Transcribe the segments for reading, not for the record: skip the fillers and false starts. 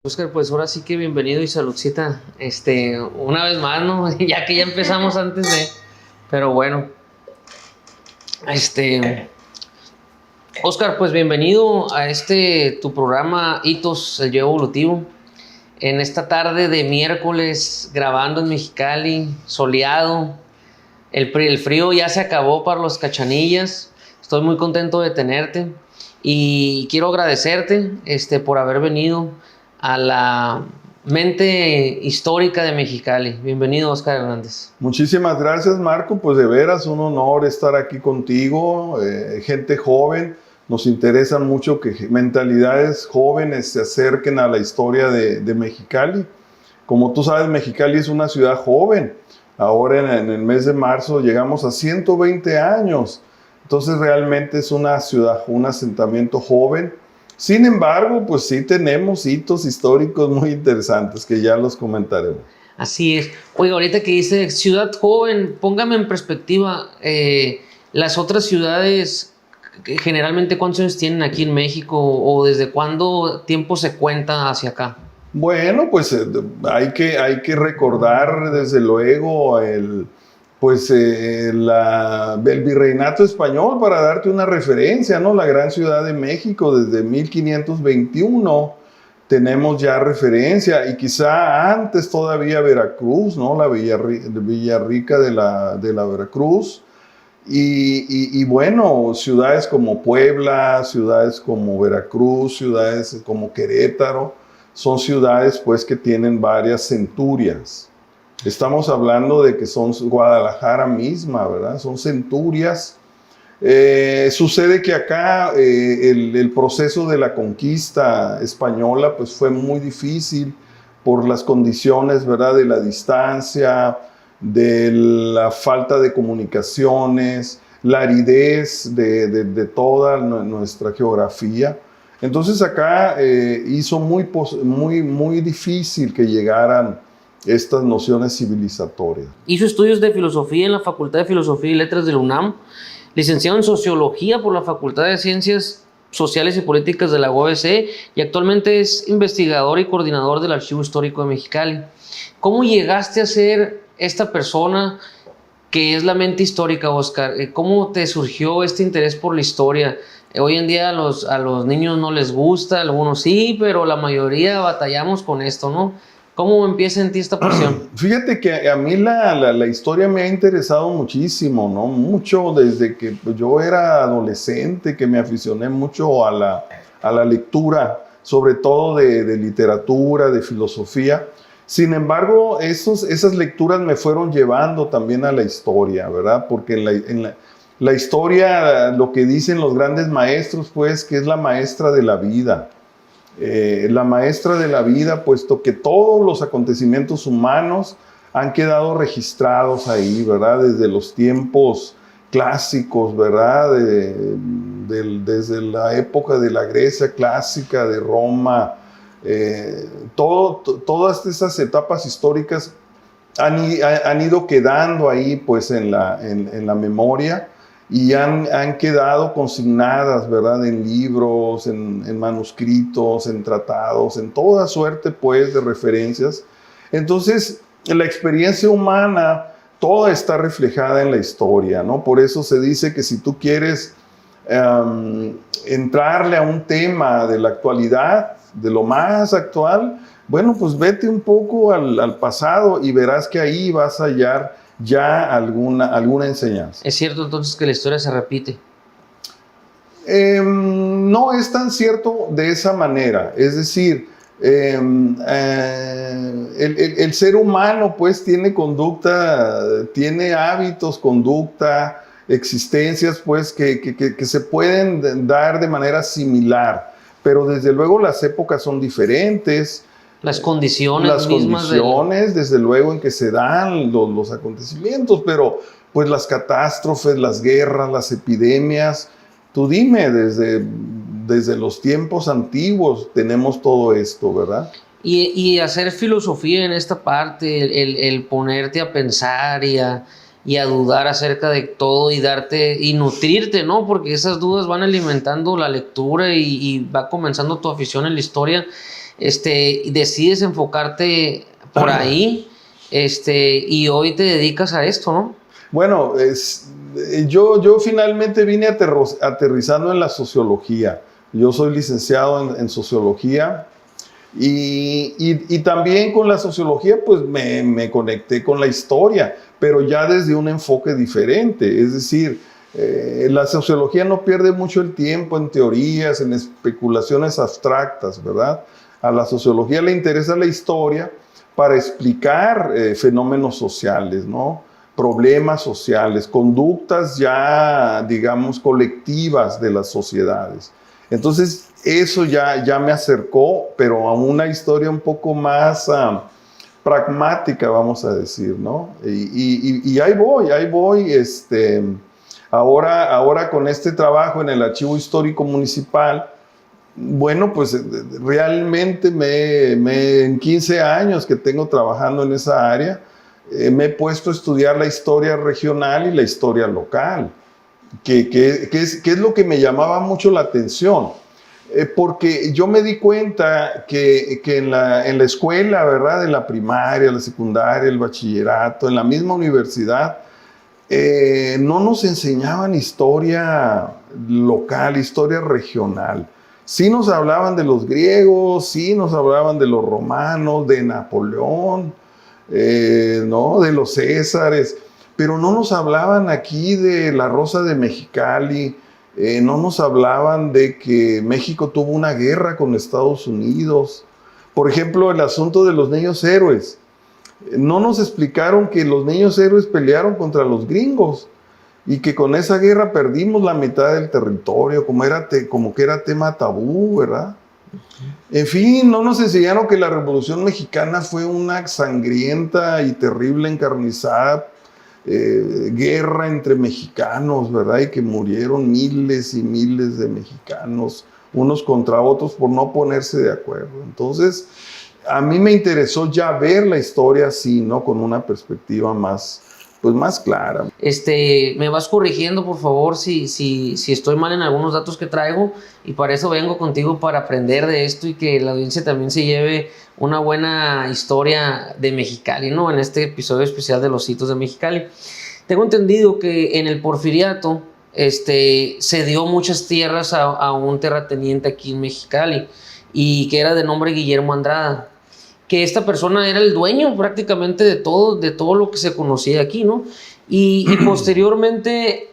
Oscar, pues ahora sí que bienvenido y saludcita, una vez más, ¿no? Ya que ya empezamos antes de, pero bueno, este, Oscar, pues bienvenido a tu programa Hitos, el yo evolutivo, en esta tarde de miércoles, grabando en Mexicali, soleado, el frío ya se acabó para los cachanillas, estoy muy contento de tenerte y quiero agradecerte, por haber venido a la mente histórica de Mexicali. Bienvenido, Oscar Hernández. Muchísimas gracias, Marco. Pues de veras un honor estar aquí contigo. Gente joven, nos interesa mucho que mentalidades jóvenes se acerquen a la historia de Mexicali. Como tú sabes, Mexicali es una ciudad joven. Ahora en el mes de marzo llegamos a 120 años. Entonces realmente es una ciudad, un asentamiento joven. Sin embargo, pues sí tenemos hitos históricos muy interesantes que ya los comentaremos. Así es. Oiga, ahorita que dice ciudad joven, póngame en perspectiva, las otras ciudades, generalmente, ¿cuántos años tienen aquí en México o desde cuándo tiempo se cuenta hacia acá? Bueno, pues hay que recordar desde luego el virreinato español para darte una referencia, ¿no? La gran ciudad de México desde 1521 tenemos ya referencia, y quizá antes todavía Veracruz, ¿no? La Villarrica de la Veracruz. Y bueno, ciudades como Puebla, ciudades como Veracruz, ciudades como Querétaro, son ciudades pues que tienen varias centurias. Estamos hablando de que son Guadalajara misma, ¿verdad? Son centurias. Sucede que acá el proceso de la conquista española pues fue muy difícil por las condiciones, ¿verdad? De la distancia, de la falta de comunicaciones, la aridez de toda nuestra geografía. Entonces acá hizo muy difícil que llegaran estas nociones civilizatorias. Hizo estudios de filosofía en la Facultad de Filosofía y Letras de la UNAM, licenciado en Sociología por la Facultad de Ciencias Sociales y Políticas de la UABC y actualmente es investigador y coordinador del Archivo Histórico de Mexicali. ¿Cómo llegaste a ser esta persona que es la mente histórica, Oscar? ¿Cómo te surgió este interés por la historia? Hoy en día a los niños no les gusta, algunos sí, pero la mayoría batallamos con esto, ¿no? ¿Cómo empieza en ti esta pasión? Fíjate que a mí la historia me ha interesado muchísimo, ¿no? Mucho desde que pues, yo era adolescente, que me aficioné mucho a la lectura, sobre todo de literatura, de filosofía. Sin embargo, esas lecturas me fueron llevando también a la historia, ¿verdad? Porque la historia, lo que dicen los grandes maestros, pues, que es la maestra de la vida. La maestra de la vida, puesto que todos los acontecimientos humanos han quedado registrados ahí, ¿verdad? Desde los tiempos clásicos, ¿verdad? Desde la época de la Grecia clásica, de Roma, todas esas etapas históricas han ido quedando ahí, pues, en la memoria, y han quedado consignadas, ¿verdad? En libros, en manuscritos, en tratados, en toda suerte, pues, de referencias. Entonces, la experiencia humana, toda está reflejada en la historia, ¿no? Por eso se dice que si tú quieres entrarle a un tema de la actualidad, de lo más actual, bueno, pues vete un poco al pasado y verás que ahí vas a hallar ya alguna enseñanza. ¿Es cierto entonces que la historia se repite? No es tan cierto de esa manera. Es decir, el ser humano pues tiene conducta, tiene hábitos, conducta, existencias pues que se pueden dar de manera similar, pero desde luego las épocas son diferentes. Las condiciones Las mismas condiciones, desde luego, en que se dan los acontecimientos, pero pues las catástrofes, las guerras, las epidemias, tú dime, desde los tiempos antiguos tenemos todo esto, ¿verdad? Y hacer filosofía en esta parte, el ponerte a pensar y a dudar acerca de todo y darte y nutrirte, ¿no? Porque esas dudas van alimentando la lectura y va comenzando tu afición en la historia. y decides enfocarte por ahí, y hoy te dedicas a esto, ¿no? Bueno, yo finalmente vine aterrizando en la sociología. Yo soy licenciado en sociología y también con la sociología pues me conecté con la historia, pero ya desde un enfoque diferente. Es decir, la sociología no pierde mucho el tiempo en teorías, en especulaciones abstractas, ¿verdad? A la sociología le interesa la historia para explicar fenómenos sociales, ¿no? Problemas sociales, conductas ya, digamos, colectivas de las sociedades. Entonces, eso ya me acercó, pero a una historia un poco más pragmática, vamos a decir, ¿no? Y ahí voy, ahora con este trabajo en el Archivo Histórico Municipal, bueno, pues realmente en 15 años que tengo trabajando en esa área, me he puesto a estudiar la historia regional y la historia local, que es lo que me llamaba mucho la atención, porque yo me di cuenta que en la escuela, ¿verdad? En la primaria, la secundaria, el bachillerato, en la misma universidad, no nos enseñaban historia local, historia regional. Sí nos hablaban de los griegos, sí nos hablaban de los romanos, de Napoleón, ¿no? De los Césares, pero no nos hablaban aquí de la Rosa de Mexicali, no nos hablaban de que México tuvo una guerra con Estados Unidos. Por ejemplo, el asunto de los niños héroes. No nos explicaron que los niños héroes pelearon contra los gringos y que con esa guerra perdimos la mitad del territorio, como que era tema tabú, ¿verdad? En fin, no nos enseñaron que la Revolución Mexicana fue una sangrienta y terrible encarnizada guerra entre mexicanos, ¿verdad? Y que murieron miles y miles de mexicanos, unos contra otros por no ponerse de acuerdo. Entonces, a mí me interesó ya ver la historia así, ¿no? Con una perspectiva más clara. Me vas corrigiendo, por favor, si estoy mal en algunos datos que traigo, y para eso vengo contigo, para aprender de esto y que la audiencia también se lleve una buena historia de Mexicali, ¿no? En este episodio especial de los hitos de Mexicali. Tengo entendido que en el Porfiriato se dio muchas tierras a un terrateniente aquí en Mexicali, y que era de nombre Guillermo Andrada, que esta persona era el dueño prácticamente de todo lo que se conocía aquí, ¿no? Y posteriormente,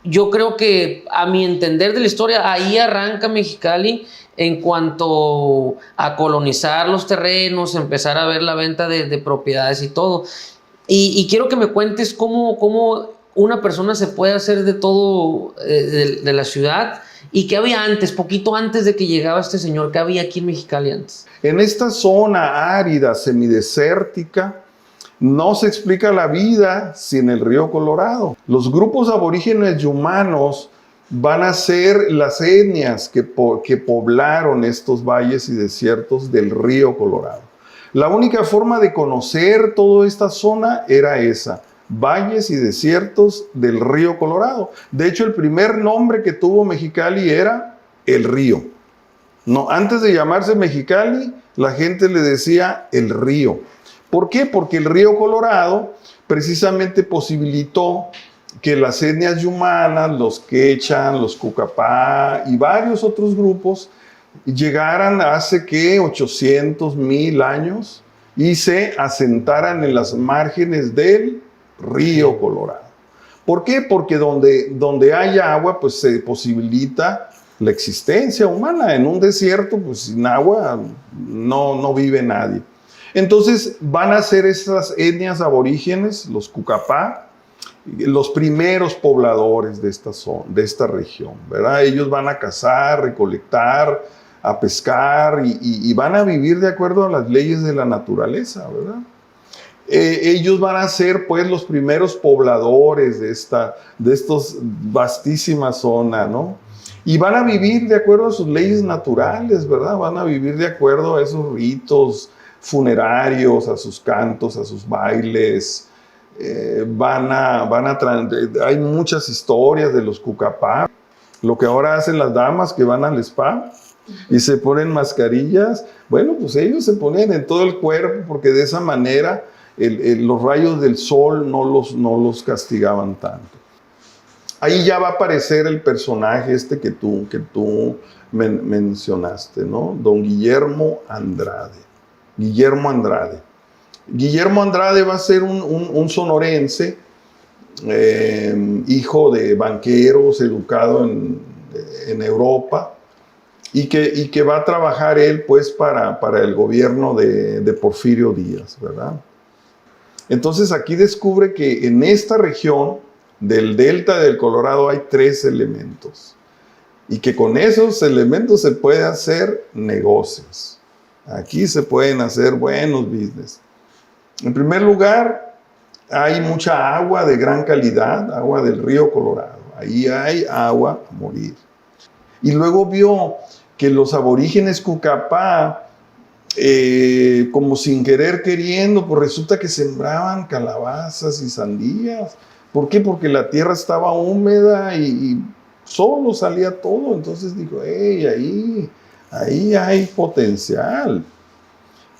yo creo que, a mi entender de la historia, ahí arranca Mexicali en cuanto a colonizar los terrenos, empezar a ver la venta de propiedades y todo. Y quiero que me cuentes cómo una persona se puede hacer de todo de la ciudad, y qué había antes, poquito antes de que llegaba este señor, qué había aquí en Mexicali antes. En esta zona árida, semidesértica, no se explica la vida sin el río Colorado. Los grupos aborígenes y humanos van a ser las etnias que poblaron estos valles y desiertos del río Colorado. La única forma de conocer toda esta zona era esa: valles y desiertos del río Colorado. De hecho, el primer nombre que tuvo Mexicali era el río. No, antes de llamarse Mexicali, la gente le decía el río. ¿Por qué? Porque el río Colorado precisamente posibilitó que las etnias yumanas, los quechan, los cucapá y varios otros grupos llegaran hace 800, 1000 años y se asentaran en las márgenes del río Colorado. ¿Por qué? Porque donde hay agua, pues se posibilita la existencia humana. En un desierto, pues sin agua no vive nadie. Entonces van a ser esas etnias aborígenes, los cucapá, los primeros pobladores de esta región, ¿verdad? Ellos van a cazar, recolectar, a pescar y van a vivir de acuerdo a las leyes de la naturaleza, ¿verdad? Ellos van a ser pues los primeros pobladores de esta vastísima zona, ¿no? Y van a vivir de acuerdo a sus leyes naturales, ¿verdad? Van a vivir de acuerdo a esos ritos funerarios, a sus cantos, a sus bailes. Hay muchas historias de los cucapá. Lo que ahora hacen las damas que van al spa, Y se ponen mascarillas. Bueno, pues ellos se ponen en todo el cuerpo porque de esa manera los rayos del sol no los castigaban tanto. Ahí ya va a aparecer el personaje este que tú mencionaste, ¿no? Don Guillermo Andrade. Guillermo Andrade. Guillermo Andrade va a ser un sonorense, hijo de banqueros, educado en Europa, y que va a trabajar él pues para el gobierno de Porfirio Díaz, ¿verdad? Entonces aquí descubre que en esta región del delta del Colorado hay 3 elementos y que con esos elementos se puede hacer negocios. Aquí se pueden hacer buenos business. En primer lugar, hay mucha agua de gran calidad, agua del río Colorado. Ahí hay agua a morir. Y luego vio que los aborígenes Cucapá, como sin querer queriendo, pues resulta que sembraban calabazas y sandías. ¿Por qué? Porque la tierra estaba húmeda y solo salía todo. Entonces dijo, hey, ahí hay potencial.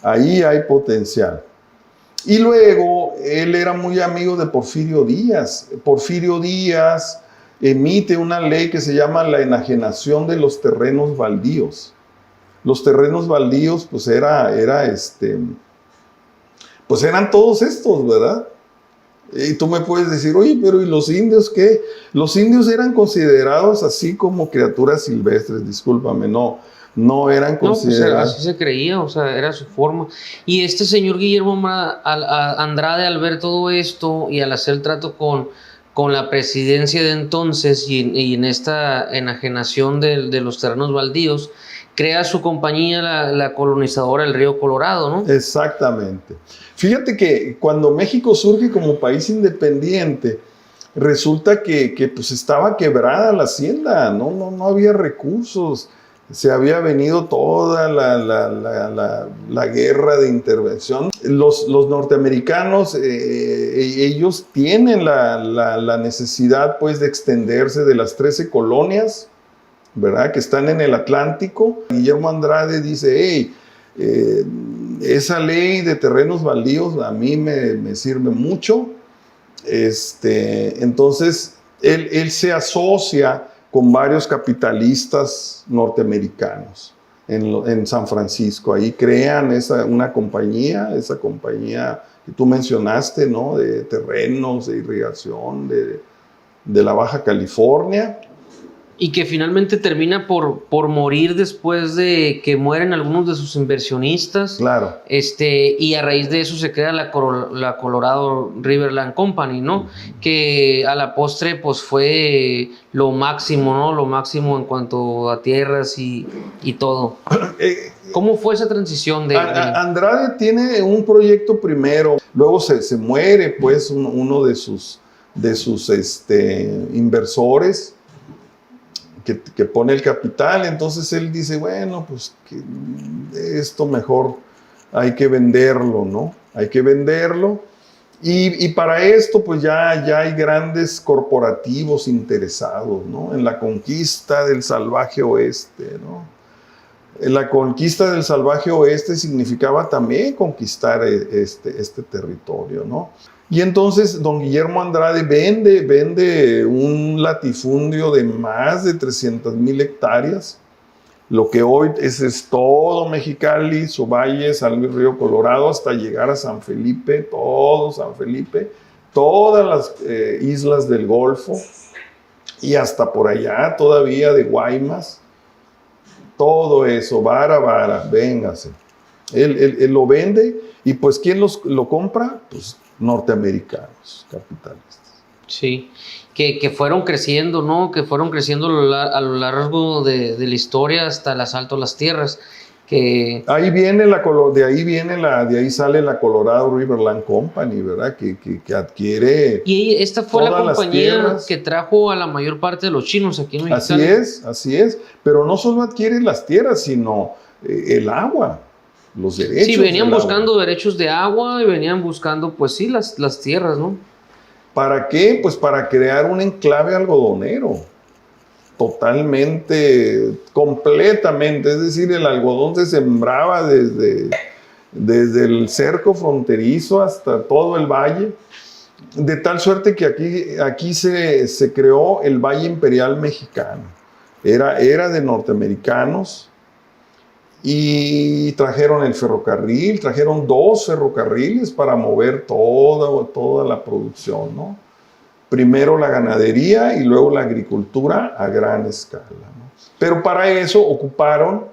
Ahí hay potencial. Y luego, él era muy amigo de Porfirio Díaz. Porfirio Díaz emite una ley que se llama la enajenación de los terrenos baldíos. Los terrenos baldíos, pues pues eran todos estos, ¿verdad? Y tú me puedes decir, oye, pero ¿y los indios qué? Los indios eran considerados así como criaturas silvestres, discúlpame, no eran considerados. No, pues así se creía, o sea, era su forma. Y este señor Guillermo Andrade, al ver todo esto y al hacer el trato con la presidencia de entonces y en esta enajenación de los terrenos baldíos, crea su compañía, la colonizadora del río Colorado, ¿no? Exactamente. Fíjate que cuando México surge como país independiente, resulta que pues estaba quebrada la hacienda, no había recursos. Se había venido toda la guerra de intervención. Los norteamericanos, ellos tienen la necesidad pues de extenderse de las 13 colonias, ¿verdad?, que están en el Atlántico. Guillermo Andrade dice, hey, esa ley de terrenos baldíos a mí me sirve mucho. Entonces, él se asocia con varios capitalistas norteamericanos en San Francisco. Ahí crean esa compañía que tú mencionaste, ¿no?, de terrenos, de irrigación, de la Baja California. Y que finalmente termina por morir después de que mueren algunos de sus inversionistas. Claro. Y a raíz de eso se crea la Colorado Riverland Company, ¿no? Que a la postre pues fue lo máximo, ¿no? Lo máximo en cuanto a tierras y todo. ¿Cómo fue esa transición de Andrade tiene un proyecto primero, luego se muere pues uno de sus inversores, que pone el capital. Entonces él dice, bueno, pues que esto mejor hay que venderlo, ¿no? Hay que venderlo. Y para esto, pues ya hay grandes corporativos interesados, ¿no?, en la conquista del salvaje oeste, ¿no? La conquista del salvaje oeste significaba también conquistar este territorio, ¿no? Y entonces don Guillermo Andrade vende un latifundio de más de 300,000 hectáreas, lo que hoy es todo Mexicali, su valle, San Luis Río Colorado, hasta llegar a San Felipe, todo San Felipe, todas las islas del Golfo y hasta por allá todavía de Guaymas, todo eso, vara, véngase. Él lo vende y pues ¿quién lo compra? Pues norteamericanos, capitalistas. Sí, que fueron creciendo, ¿no? Que fueron creciendo a lo largo de la historia hasta el asalto a las tierras. Que de ahí sale la Colorado Riverland Company, ¿verdad? Que adquiere. Y esta fue la compañía que trajo a la mayor parte de los chinos aquí en México. Así es. Pero no solo adquiere las tierras, sino el agua. Los derechos. Sí, venían buscando derechos de agua y venían buscando, pues sí, las tierras, ¿no? ¿Para qué? Pues para crear un enclave algodonero. totalmente, completamente, es decir, el algodón se sembraba desde el cerco fronterizo hasta todo el valle, de tal suerte que aquí se creó el Valle Imperial Mexicano. Era de norteamericanos y trajeron el ferrocarril, trajeron 2 ferrocarriles para mover toda la producción, ¿no? Primero la ganadería y luego la agricultura a gran escala, ¿no? Pero para eso ocuparon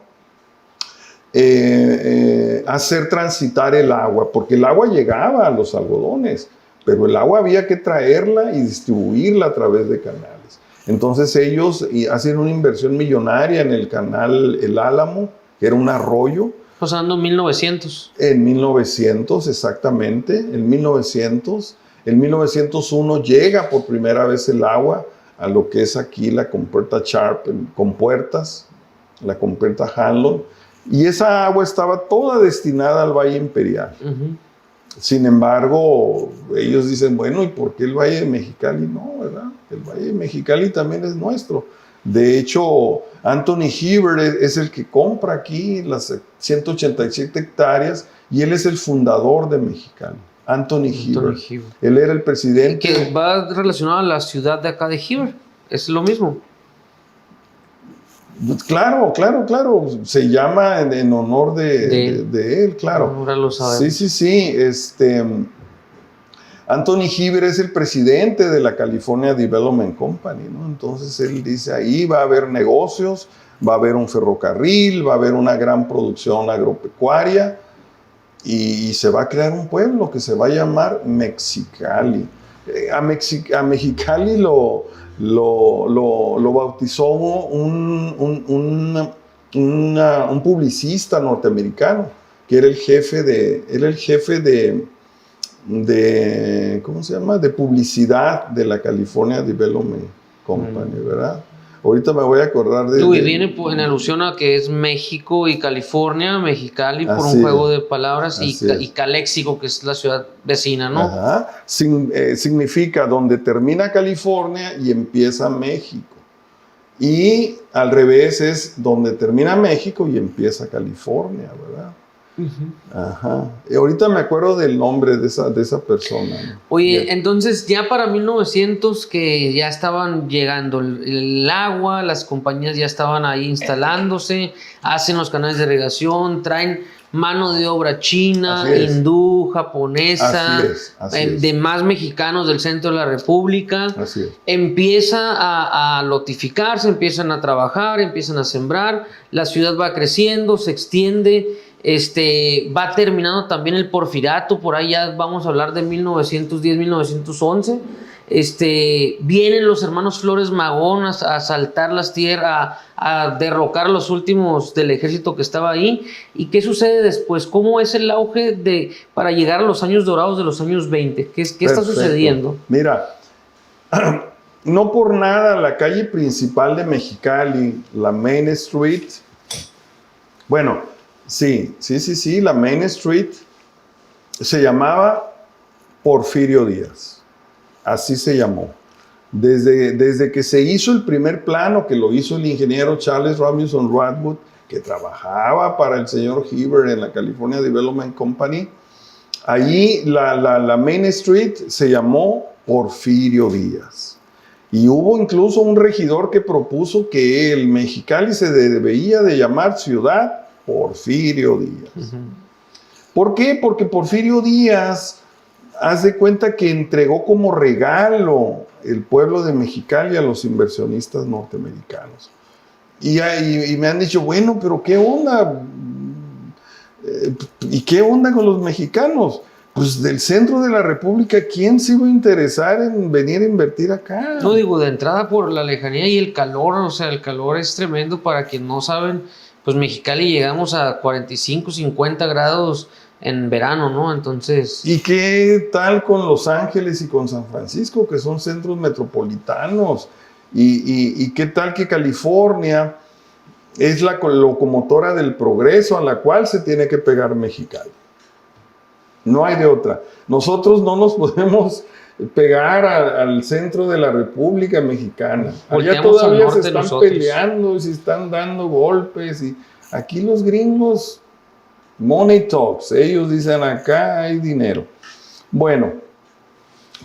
hacer transitar el agua, porque el agua llegaba a los algodones, pero el agua había que traerla y distribuirla a través de canales. Entonces ellos hacen una inversión millonaria en el canal El Álamo, que era un arroyo. Pasando en 1900. En 1900, exactamente, en 1900. En 1901 llega por primera vez el agua a lo que es aquí la compuerta Sharp, compuertas, la compuerta Hanlon, y esa agua estaba toda destinada al Valle Imperial. Sin embargo, ellos dicen, bueno, ¿y por qué el Valle de Mexicali no, verdad? El Valle de Mexicali también es nuestro. De hecho, Anthony Hibbert es el que compra aquí las 187 hectáreas y él es el fundador de Mexicali. Anthony Hibbert. Él era el presidente. Que va relacionado a la ciudad de acá de Hibbert. Es lo mismo. Claro. Se llama en honor de él, claro. Ahora lo sabemos. Sí. Anthony Hibbert es el presidente de la California Development Company, ¿no? Entonces él dice, ahí va a haber negocios, va a haber un ferrocarril, va a haber una gran producción agropecuaria y se va a crear un pueblo que se va a llamar Mexicali. A Mexicali lo bautizó un publicista norteamericano que era el jefe de ¿cómo se llama? De publicidad de la California Development Company, ¿verdad? Ahorita me voy a acordar de... Y viene en alusión a que es México y California, Mexicali, por un juego de palabras, y Calexico, que es la ciudad vecina, ¿no? Ajá. Significa donde termina California y empieza México. Y al revés es donde termina México y empieza California, ¿verdad? Ajá. Y ahorita me acuerdo del nombre de esa persona, ¿no? Oye, entonces ya para 1900 que ya estaban llegando el agua, las compañías ya estaban ahí instalándose, hacen los canales de irrigación, traen mano de obra china, hindú, japonesa, demás mexicanos del centro de la República. Así es. Empieza a lotificarse, empiezan a trabajar, empiezan a sembrar, la ciudad va creciendo, se extiende. Va terminando también el porfiriato, por ahí ya vamos a hablar de 1910, 1911. Vienen los hermanos Flores Magón a asaltar las tierras, a derrocar a los últimos del ejército que estaba ahí. ¿Y qué sucede después? ¿Cómo es el auge para llegar a los años dorados de los años 20? ¿Qué está sucediendo? Mira, no por nada la calle principal de Mexicali, la Main Street, bueno, sí, la Main Street se llamaba Porfirio Díaz. Así se llamó. Desde que se hizo el primer plano, que lo hizo el ingeniero Charles Robinson Radwood, que trabajaba para el señor Hibbert en la California Development Company, allí la Main Street se llamó Porfirio Díaz. Y hubo incluso un regidor que propuso que el Mexicali se debía de llamar Ciudad Porfirio Díaz. ¿Por qué? Porque Porfirio Díaz, haz de cuenta que entregó como regalo el pueblo de Mexicali a los inversionistas norteamericanos. Y me han dicho, bueno, pero ¿qué onda? ¿Y qué onda con los mexicanos? Pues del centro de la República, ¿quién se iba a interesar en venir a invertir acá? No, digo, de entrada por la lejanía y el calor, o sea, el calor es tremendo. Para quienes no saben, pues Mexicali llegamos a 45, 50 grados en verano, ¿no? Entonces... ¿Y qué tal con Los Ángeles y con San Francisco, que son centros metropolitanos? ¿Y qué tal que California es la locomotora del progreso a la cual se tiene que pegar Mexicali? No hay de otra. Nosotros no nos podemos pegar al centro de la República Mexicana. Allá Volteamos al todavía se norte están nosotros. peleando y se están dando golpes. Y aquí los gringos, money talks, ellos dicen acá hay dinero. Bueno,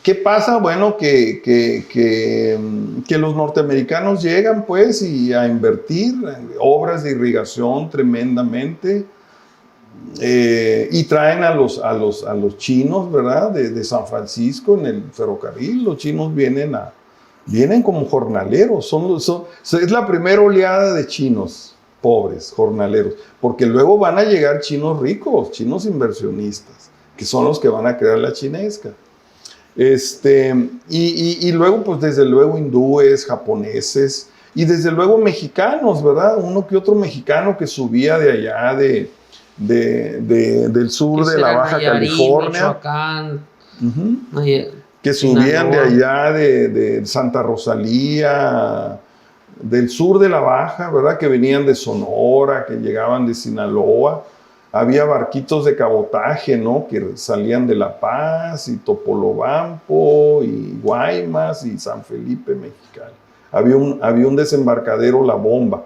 ¿qué pasa? Bueno, que los norteamericanos llegan pues y a invertir obras de irrigación tremendamente. Y traen a los chinos, ¿verdad? De San Francisco en el ferrocarril. Los chinos vienen como jornaleros. Es la primera oleada de chinos pobres, jornaleros. Porque luego van a llegar chinos ricos, chinos inversionistas, que son los que van a crear la chinesca. Y luego, pues desde luego hindúes, japoneses y desde luego mexicanos, ¿verdad? Uno que otro mexicano que subía de allá del sur de la Baja Nayarit, California, Michoacán, que subían de Sinaloa. allá de Santa Rosalía, del sur de la Baja, ¿verdad? Que venían de Sonora, que llegaban de Sinaloa. Había barquitos de cabotaje, ¿no? Que salían de La Paz y Topolobampo y Guaymas y San Felipe, Mexicali. Había un desembarcadero, La Bomba.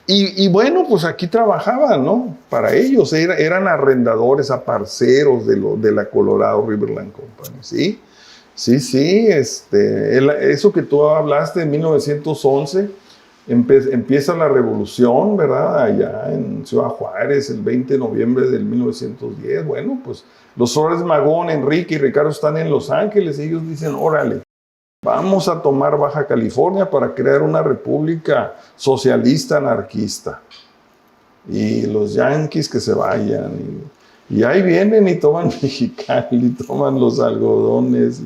Y bueno, pues aquí trabajaban, ¿no? Para ellos eran arrendadores, aparceros de la Colorado Riverland Company, ¿sí? Sí, eso que tú hablaste en 1911, empieza la revolución, ¿verdad? Allá en Ciudad Juárez, el 20 de noviembre del 1910. Bueno, pues los Flores Magón, Enrique y Ricardo están en Los Ángeles y ellos dicen, órale, vamos a tomar Baja California para crear una república socialista anarquista. Y los yanquis que se vayan. Y ahí vienen y toman Mexicali, toman los algodones.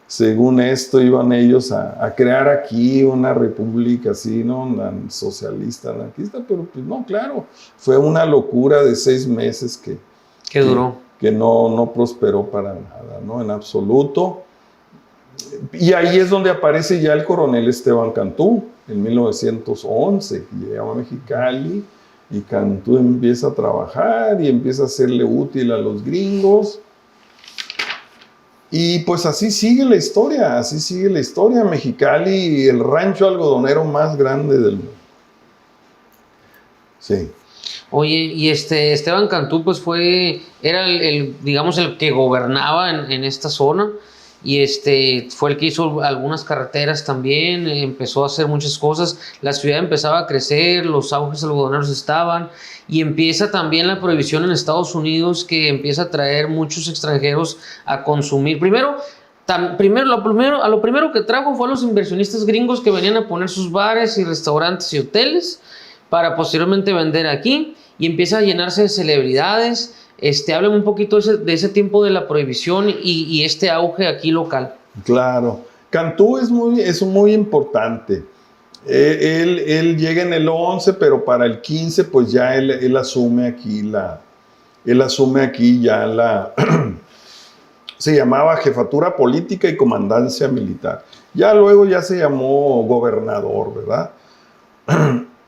Según esto iban ellos a crear aquí una república así, ¿no? Socialista, anarquista, pero pues no, claro, fue una locura de 6 meses que duró. Que no prosperó para nada, ¿no? En absoluto. Y ahí es donde aparece ya el coronel Esteban Cantú, en 1911, llega a Mexicali y Cantú empieza a trabajar y empieza a serle útil a los gringos. Y pues así sigue la historia, Mexicali, el rancho algodonero más grande del mundo. Sí. Oye, y Esteban Cantú pues era digamos el que gobernaba en esta zona y fue el que hizo algunas carreteras también, empezó a hacer muchas cosas, la ciudad empezaba a crecer, los auges algodoneros estaban y empieza también la prohibición en Estados Unidos que empieza a traer muchos extranjeros a consumir. Lo primero que trajo fue a los inversionistas gringos que venían a poner sus bares y restaurantes y hoteles para posteriormente vender aquí y empieza a llenarse de celebridades. Háblame un poquito de ese tiempo de la prohibición y este auge aquí local. Claro, Cantú es muy importante. Él llega en el 11, pero para el 15 pues ya él asume aquí se llamaba Jefatura Política y Comandancia Militar. Ya luego ya se llamó gobernador, ¿verdad?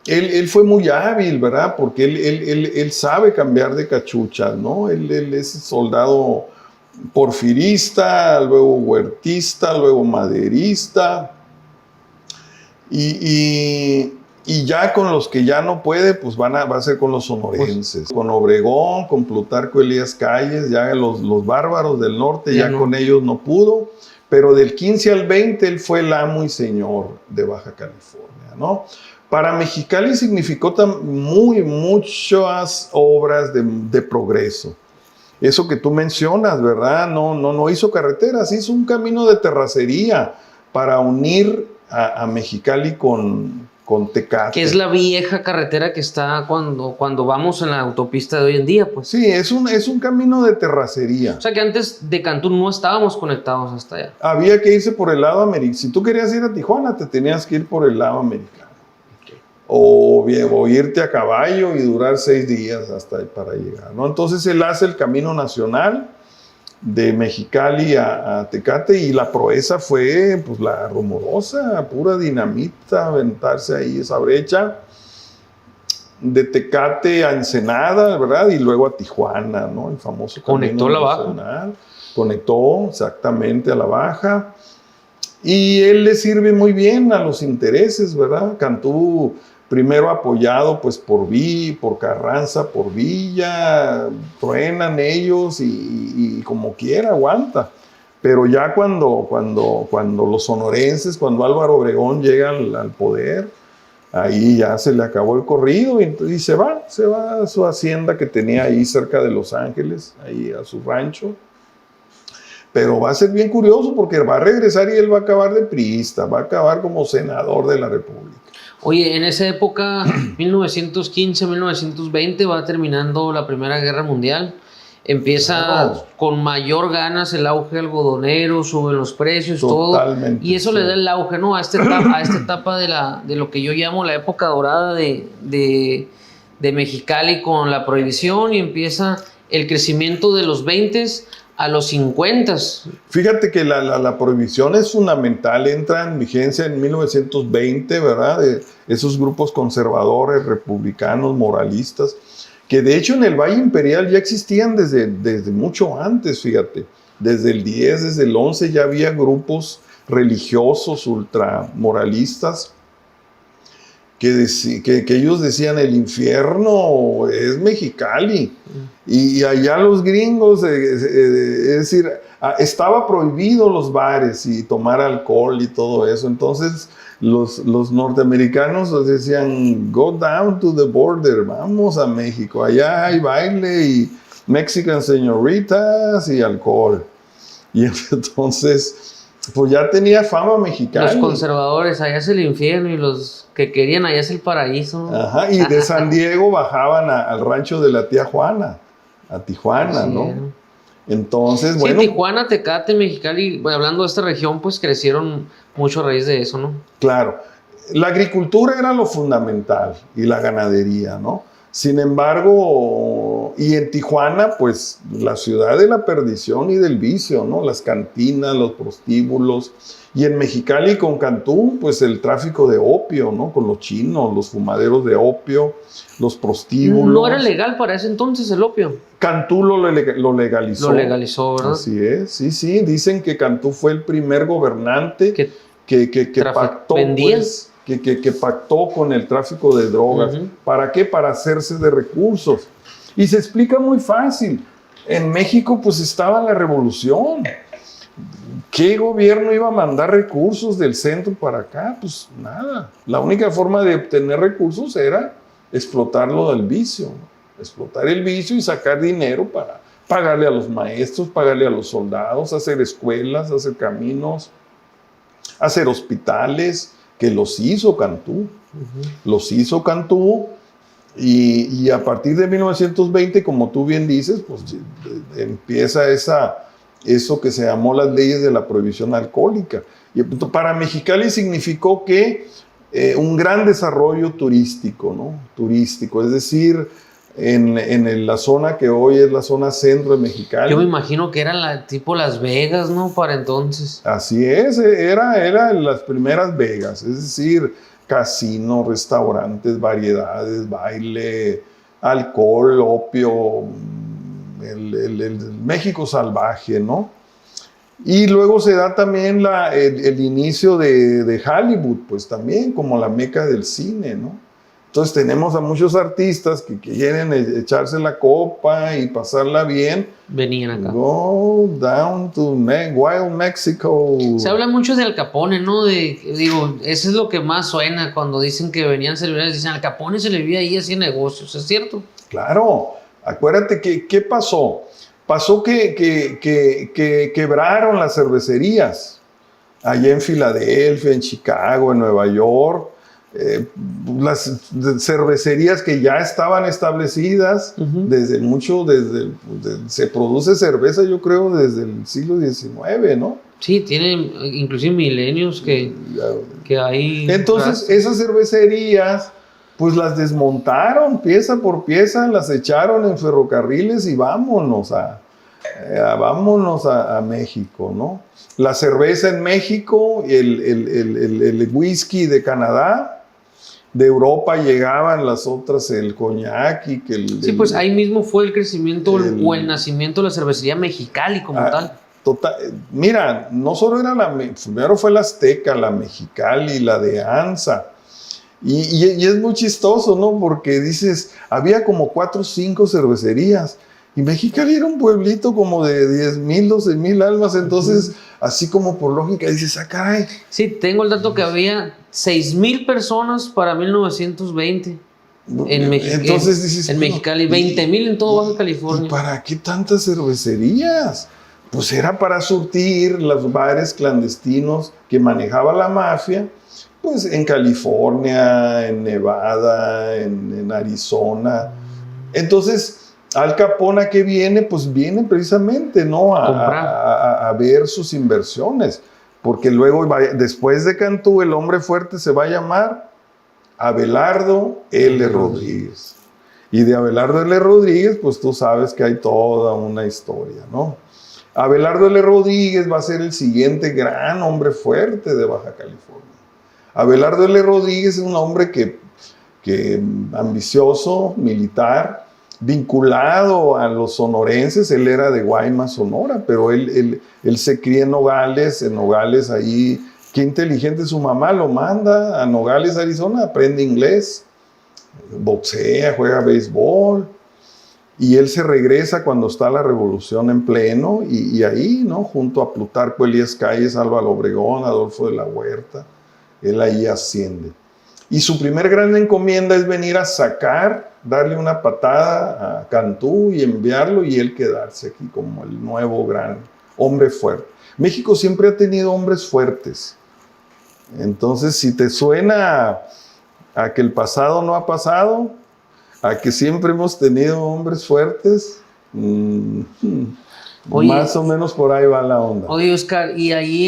Él fue muy hábil, ¿verdad? Porque él sabe cambiar de cachuchas, ¿no? Él es soldado porfirista, luego huertista, luego maderista. Y ya con los que ya no puede, pues va a ser con los sonorenses. Con Obregón, con Plutarco Elías Calles, ya los bárbaros del norte, ya no. Con ellos no pudo. Pero del 15 al 20 él fue el amo y señor de Baja California, ¿no? Para Mexicali significó muchas obras de progreso. Eso que tú mencionas, ¿verdad? No hizo carreteras, hizo un camino de terracería para unir a Mexicali con Tecate. Que es la vieja carretera que está cuando vamos en la autopista de hoy en día, pues. Sí, es un camino de terracería. O sea que antes de Cantú no estábamos conectados hasta allá. Había que irse por el lado americano. Si tú querías ir a Tijuana, te tenías que ir por el lado americano. O irte a caballo y durar 6 días para llegar, ¿no? Entonces él hace el camino nacional de Mexicali a Tecate y la proeza fue pues la Rumorosa, pura dinamita, aventarse ahí esa brecha. de Tecate a Ensenada, ¿verdad? Y luego a Tijuana, ¿no? El famoso Conectó camino la Baja. nacional. Conectó exactamente a la Baja. Y él le sirve muy bien a los intereses, ¿verdad? Cantú primero apoyado pues por Carranza, por Villa, truenan ellos y como quiera aguanta. Pero ya cuando los sonorenses, cuando Álvaro Obregón llega al poder, ahí ya se le acabó el corrido y se va a su hacienda que tenía ahí cerca de Los Ángeles, ahí a su rancho. Pero va a ser bien curioso porque va a regresar y él va a acabar de priista, va a acabar como senador de la República. Oye, en esa época, 1915, 1920, va terminando la Primera Guerra Mundial. Empieza con mayor ganas el auge algodonero, suben los precios, totalmente, todo. Y eso le da el auge, ¿no? A esta etapa de lo que yo llamo la época dorada de Mexicali con la prohibición, y empieza el crecimiento de los 20s a los 50s. Fíjate que la prohibición es fundamental, entra en vigencia en 1920, ¿verdad? De esos grupos conservadores, republicanos, moralistas, que de hecho en el Valle Imperial ya existían desde mucho antes, fíjate. Desde el 10, desde el 11 ya había grupos religiosos ultramoralistas que ellos decían el infierno es Mexicali. Y allá los gringos, es decir, estaba prohibido los bares y tomar alcohol y todo eso. Entonces los norteamericanos decían, go down to the border, vamos a México, allá hay baile y Mexican señoritas y alcohol. Y entonces pues ya tenía fama Mexicali. Los conservadores, allá es el infierno, y los que querían, allá es el paraíso. Ajá, y de San Diego bajaban al rancho de la tía Juana, a Tijuana, sí, ¿no? Entonces, sí, bueno. Tijuana, Tecate, Mexicali, bueno, hablando de esta región, pues crecieron mucho a raíz de eso, ¿no? Claro. La agricultura era lo fundamental y la ganadería, ¿no? Sin embargo, y en Tijuana, pues la ciudad de la perdición y del vicio, ¿no? Las cantinas, los prostíbulos. Y en Mexicali con Cantú, pues el tráfico de opio, ¿no? Con los chinos, los fumaderos de opio, los prostíbulos. ¿No era legal para ese entonces el opio? Cantú lo legalizó. Lo legalizó, ¿verdad? Así es, sí. Dicen que Cantú fue el primer gobernante que pactó, pues, que pactó con el tráfico de drogas. Uh-huh. ¿Para qué? Para hacerse de recursos. Y se explica muy fácil. En México, pues, estaba la revolución. ¿Qué gobierno iba a mandar recursos del centro para acá? Pues nada. La única forma de obtener recursos era explotarlo del vicio, ¿no? Explotar el vicio y sacar dinero para pagarle a los maestros, pagarle a los soldados, hacer escuelas, hacer caminos, hacer hospitales, que los hizo Cantú. Uh-huh. Los hizo Cantú, y a partir de 1920, como tú bien dices, pues empieza eso que se llamó las leyes de la prohibición alcohólica. Y para Mexicali significó que un gran desarrollo turístico, ¿no? Turístico, es decir, en la zona que hoy es la zona centro de Mexicali. Yo me imagino que era tipo Las Vegas, ¿no? Para entonces. Así es, era las primeras Vegas, es decir, casinos, restaurantes, variedades, baile, alcohol, opio, el México salvaje, ¿no? Y luego se da también el inicio de Hollywood, pues también como la meca del cine, ¿no? Entonces tenemos a muchos artistas que quieren echarse la copa y pasarla bien. Venían acá. Go down to Wild Mexico. Se habla mucho de Al Capone, ¿no? Digo, eso es lo que más suena cuando dicen que venían celebridades. Dicen, Al Capone se le vivía ahí haciendo negocios, ¿es cierto? Claro. Acuérdate que, ¿qué pasó? Pasó que quebraron las cervecerías. Allá en Filadelfia, en Chicago, en Nueva York. Las cervecerías que ya estaban establecidas, uh-huh, se produce cerveza, yo creo, desde el siglo XIX, ¿no? Sí, tiene inclusive milenios que hay. Entonces, esas cervecerías, pues las desmontaron pieza por pieza, las echaron en ferrocarriles y vámonos a México, ¿no? La cerveza en México, el whisky de Canadá, de Europa llegaban las otras, el coñac y que el... Sí, pues ahí mismo fue el crecimiento o el nacimiento de la cervecería Mexicali como tal. Total, mira, no solo era primero fue la Azteca, la Mexicali, la de Anza. Y es muy chistoso, ¿no? Porque dices, había como 4 o 5 cervecerías. Y Mexicali era un pueblito como de 10,000, 12,000 almas. Entonces, así como por lógica, dices, ah, caray. Sí, tengo el dato que había 6,000 personas para 1920 Entonces dices, en Mexicali, 20,000 en todo Baja California. ¿Y para qué tantas cervecerías? Pues era para surtir los bares clandestinos que manejaba la mafia, pues en California, en Nevada, en Arizona. Entonces, Al Capone, ¿a qué viene? Pues viene precisamente, ¿no? A ver sus inversiones. Porque luego, después de Cantú, el hombre fuerte se va a llamar Abelardo L. Rodríguez. Y de Abelardo L. Rodríguez, pues tú sabes que hay toda una historia, ¿no? Abelardo L. Rodríguez va a ser el siguiente gran hombre fuerte de Baja California. Abelardo L. Rodríguez es un hombre que ambicioso, militar, vinculado a los sonorenses. Él era de Guaymas, Sonora, pero él se cría en Nogales ahí. Qué inteligente su mamá, lo manda a Nogales, Arizona, aprende inglés, boxea, juega béisbol. Y él se regresa cuando está la revolución en pleno, y ahí, ¿no? Junto a Plutarco Elías Calles, Álvaro Obregón, Adolfo de la Huerta, él ahí asciende. Y su primer gran encomienda es venir a darle una patada a Cantú y enviarlo, y él quedarse aquí como el nuevo gran hombre fuerte. México siempre ha tenido hombres fuertes. Entonces, si te suena a que el pasado no ha pasado, a que siempre hemos tenido hombres fuertes, oye, más o menos por ahí va la onda. Oye, Oscar, y ahí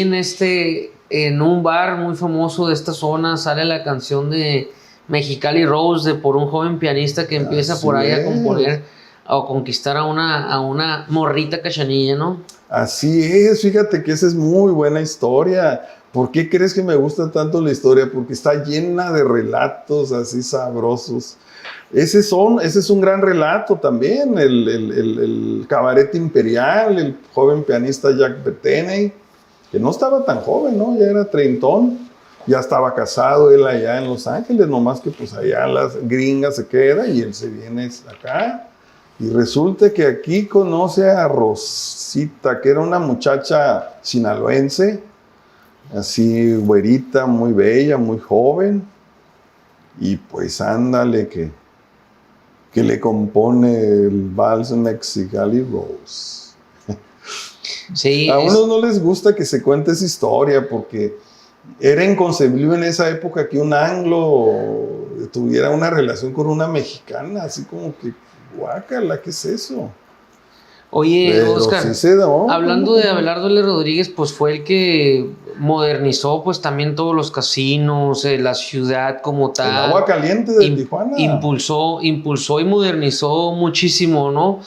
en un bar muy famoso de esta zona sale la canción de Mexicali Rose, por un joven pianista que empieza así por ahí a componer o conquistar a una morrita cachanilla, ¿no? Así es, fíjate que esa es muy buena historia. ¿Por qué crees que me gusta tanto la historia? Porque está llena de relatos así sabrosos. Ese es un gran relato también, el cabaret imperial, el joven pianista Jack Bettany, que no estaba tan joven, ¿no? Ya era treintón, ya estaba casado él allá en Los Ángeles, nomás que pues allá las gringas se queda y él se viene acá. Y resulta que aquí conoce a Rosita, que era una muchacha sinaloense, así güerita, muy bella, muy joven. Y pues ándale que le compone el vals Mexicali Rose. Sí, a unos no les gusta que se cuente esa historia porque era inconcebible en esa época que un anglo tuviera una relación con una mexicana, así como que, guácala, ¿qué es eso? Oye, pero Oscar, sí se da, hablando de Abelardo L. Rodríguez, pues fue el que modernizó pues también todos los casinos, la ciudad como tal. El agua caliente de Tijuana. Impulsó y modernizó muchísimo, ¿no?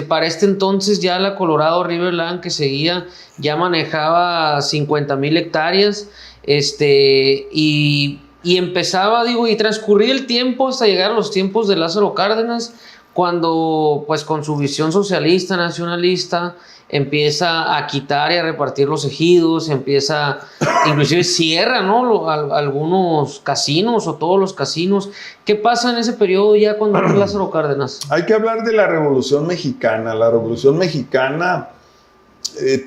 Para este entonces ya la Colorado Riverland que seguía ya manejaba 50,000 hectáreas, y empezaba, y transcurría el tiempo hasta llegar a los tiempos de Lázaro Cárdenas, cuando pues con su visión socialista, nacionalista, empieza a quitar y a repartir los ejidos, inclusive cierra, ¿no? Algunos casinos o todos los casinos. ¿Qué pasa en ese periodo ya cuando es Lázaro Cárdenas? Hay que hablar de la Revolución Mexicana. La Revolución Mexicana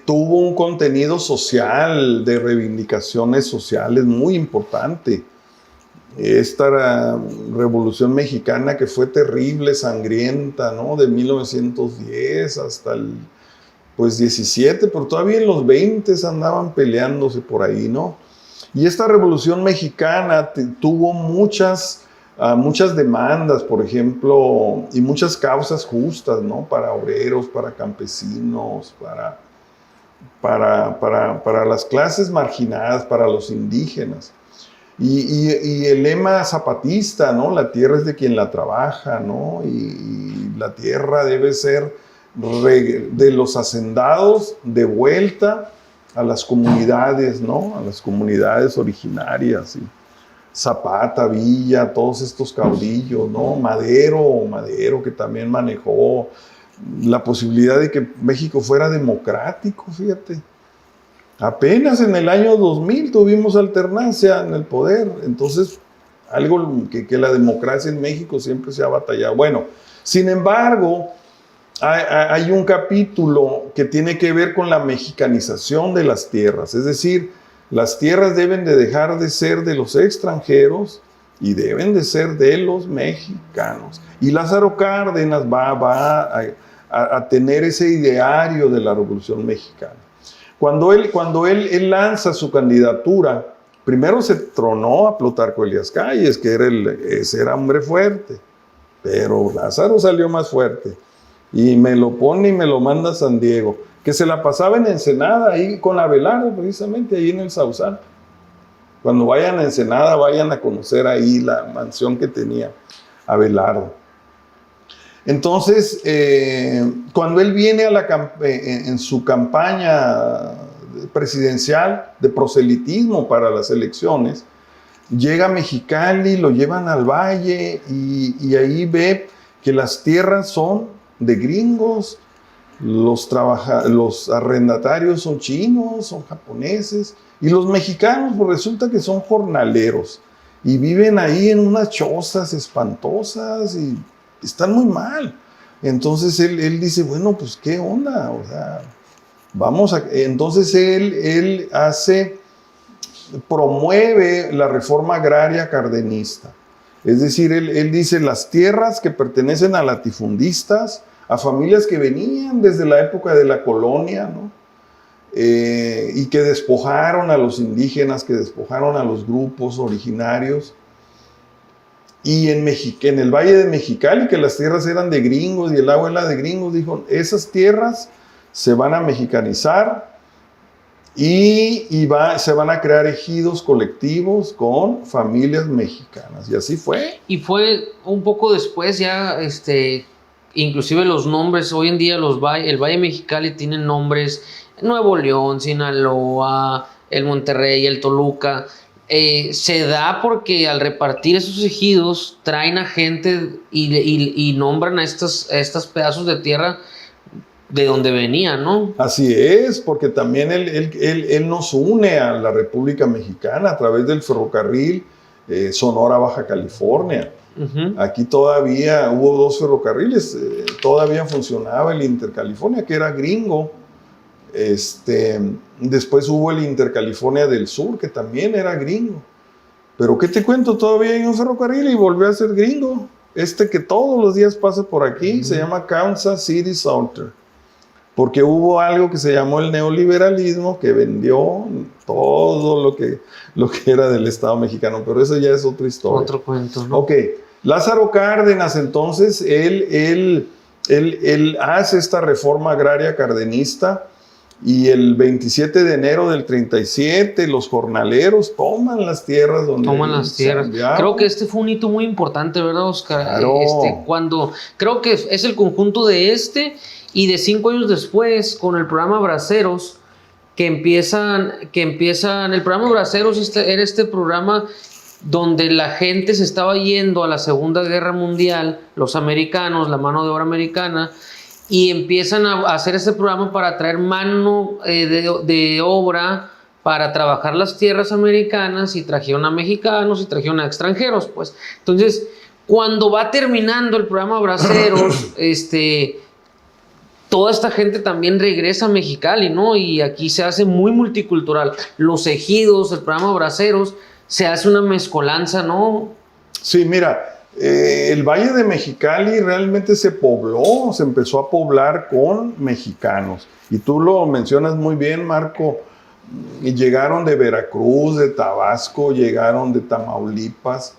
tuvo un contenido social, de reivindicaciones sociales muy importante. Esta Revolución Mexicana que fue terrible, sangrienta, ¿no? De 1910 hasta el 17, pero todavía en los 20 andaban peleándose por ahí, ¿no? Y esta Revolución Mexicana tuvo muchas demandas, por ejemplo, y muchas causas justas, ¿no? Para obreros, para campesinos, para las clases marginadas, para los indígenas. Y el lema zapatista, ¿no? La tierra es de quien la trabaja, ¿no? Y la tierra debe ser de los hacendados de vuelta a las comunidades, ¿no? A las comunidades originarias. Zapata, Villa, todos estos caudillos, ¿no? Madero que también manejó la posibilidad de que México fuera democrático, fíjate. Apenas en el año 2000 tuvimos alternancia en el poder, entonces algo que la democracia en México siempre se ha batallado. Bueno, sin embargo, hay un capítulo que tiene que ver con la mexicanización de las tierras, es decir, las tierras deben de dejar de ser de los extranjeros y deben de ser de los mexicanos. Y Lázaro Cárdenas va a tener ese ideario de la Revolución Mexicana. Cuando él lanza su candidatura, primero se tronó a Plutarco Elías Calles, que ese era hombre fuerte, pero Lázaro salió más fuerte. Y me lo pone y me lo manda a San Diego, que se la pasaba en Ensenada, ahí con Abelardo, precisamente, ahí en el Sausal. Cuando vayan a Ensenada, vayan a conocer ahí la mansión que tenía Abelardo. Entonces, cuando él viene en su campaña presidencial de proselitismo para las elecciones, llega a Mexicali, lo llevan al valle y ahí ve que las tierras son de gringos, los arrendatarios son chinos, son japoneses, y los mexicanos pues resulta que son jornaleros y viven ahí en unas chozas espantosas y están muy mal. Entonces él dice, bueno, pues qué onda, o sea, entonces él promueve la reforma agraria cardenista. Es decir, él dice, las tierras que pertenecen a latifundistas, a familias que venían desde la época de la colonia, ¿no? Y que despojaron a los indígenas, que despojaron a los grupos originarios. Y en el Valle de Mexicali, que las tierras eran de gringos y el agua era de gringos, dijo, esas tierras se van a mexicanizar y se van a crear ejidos colectivos con familias mexicanas. Y así fue. Y fue un poco después ya, inclusive los nombres, hoy en día el Valle Mexicali tiene nombres, Nuevo León, Sinaloa, el Monterrey, el Toluca. Se da porque al repartir esos ejidos traen a gente y nombran a estas pedazos de tierra de donde venían, ¿no? Así es, porque también él nos une a la República Mexicana a través del ferrocarril Sonora, Baja California. Uh-huh. Aquí todavía hubo 2 ferrocarriles, todavía funcionaba el Intercalifornia, que era gringo. Después hubo el Intercalifornia del Sur, que también era gringo. Pero ¿qué te cuento? Todavía hay un ferrocarril y volvió a ser gringo. Que todos los días pasa por aquí, se llama Kansas City Southern. Porque hubo algo que se llamó el neoliberalismo, que vendió todo lo que era del Estado mexicano. Pero eso ya es otra historia. Otro cuento, ¿no? Ok. Lázaro Cárdenas, entonces, él hace esta reforma agraria cardenista. Y el 27 de enero del 37, los jornaleros toman las tierras donde... Toman las tierras. Creo que fue un hito muy importante, ¿verdad, Oscar? Claro. Creo que es el conjunto de y de 5 años después, con el programa Braceros, que empiezan... El programa Braceros era este programa donde la gente se estaba yendo a la Segunda Guerra Mundial, los americanos, la mano de obra americana, y empiezan a hacer este programa para traer mano de obra para trabajar las tierras americanas, y trajeron a mexicanos y trajeron a extranjeros, pues. Entonces, cuando va terminando el programa Braceros, toda esta gente también regresa a Mexicali, ¿no? Y aquí se hace muy multicultural. Los ejidos, el programa Braceros, se hace una mezcolanza, ¿no? Sí, mira, el Valle de Mexicali realmente se empezó a poblar con mexicanos. Y tú lo mencionas muy bien, Marco. Llegaron de Veracruz, de Tabasco, llegaron de Tamaulipas.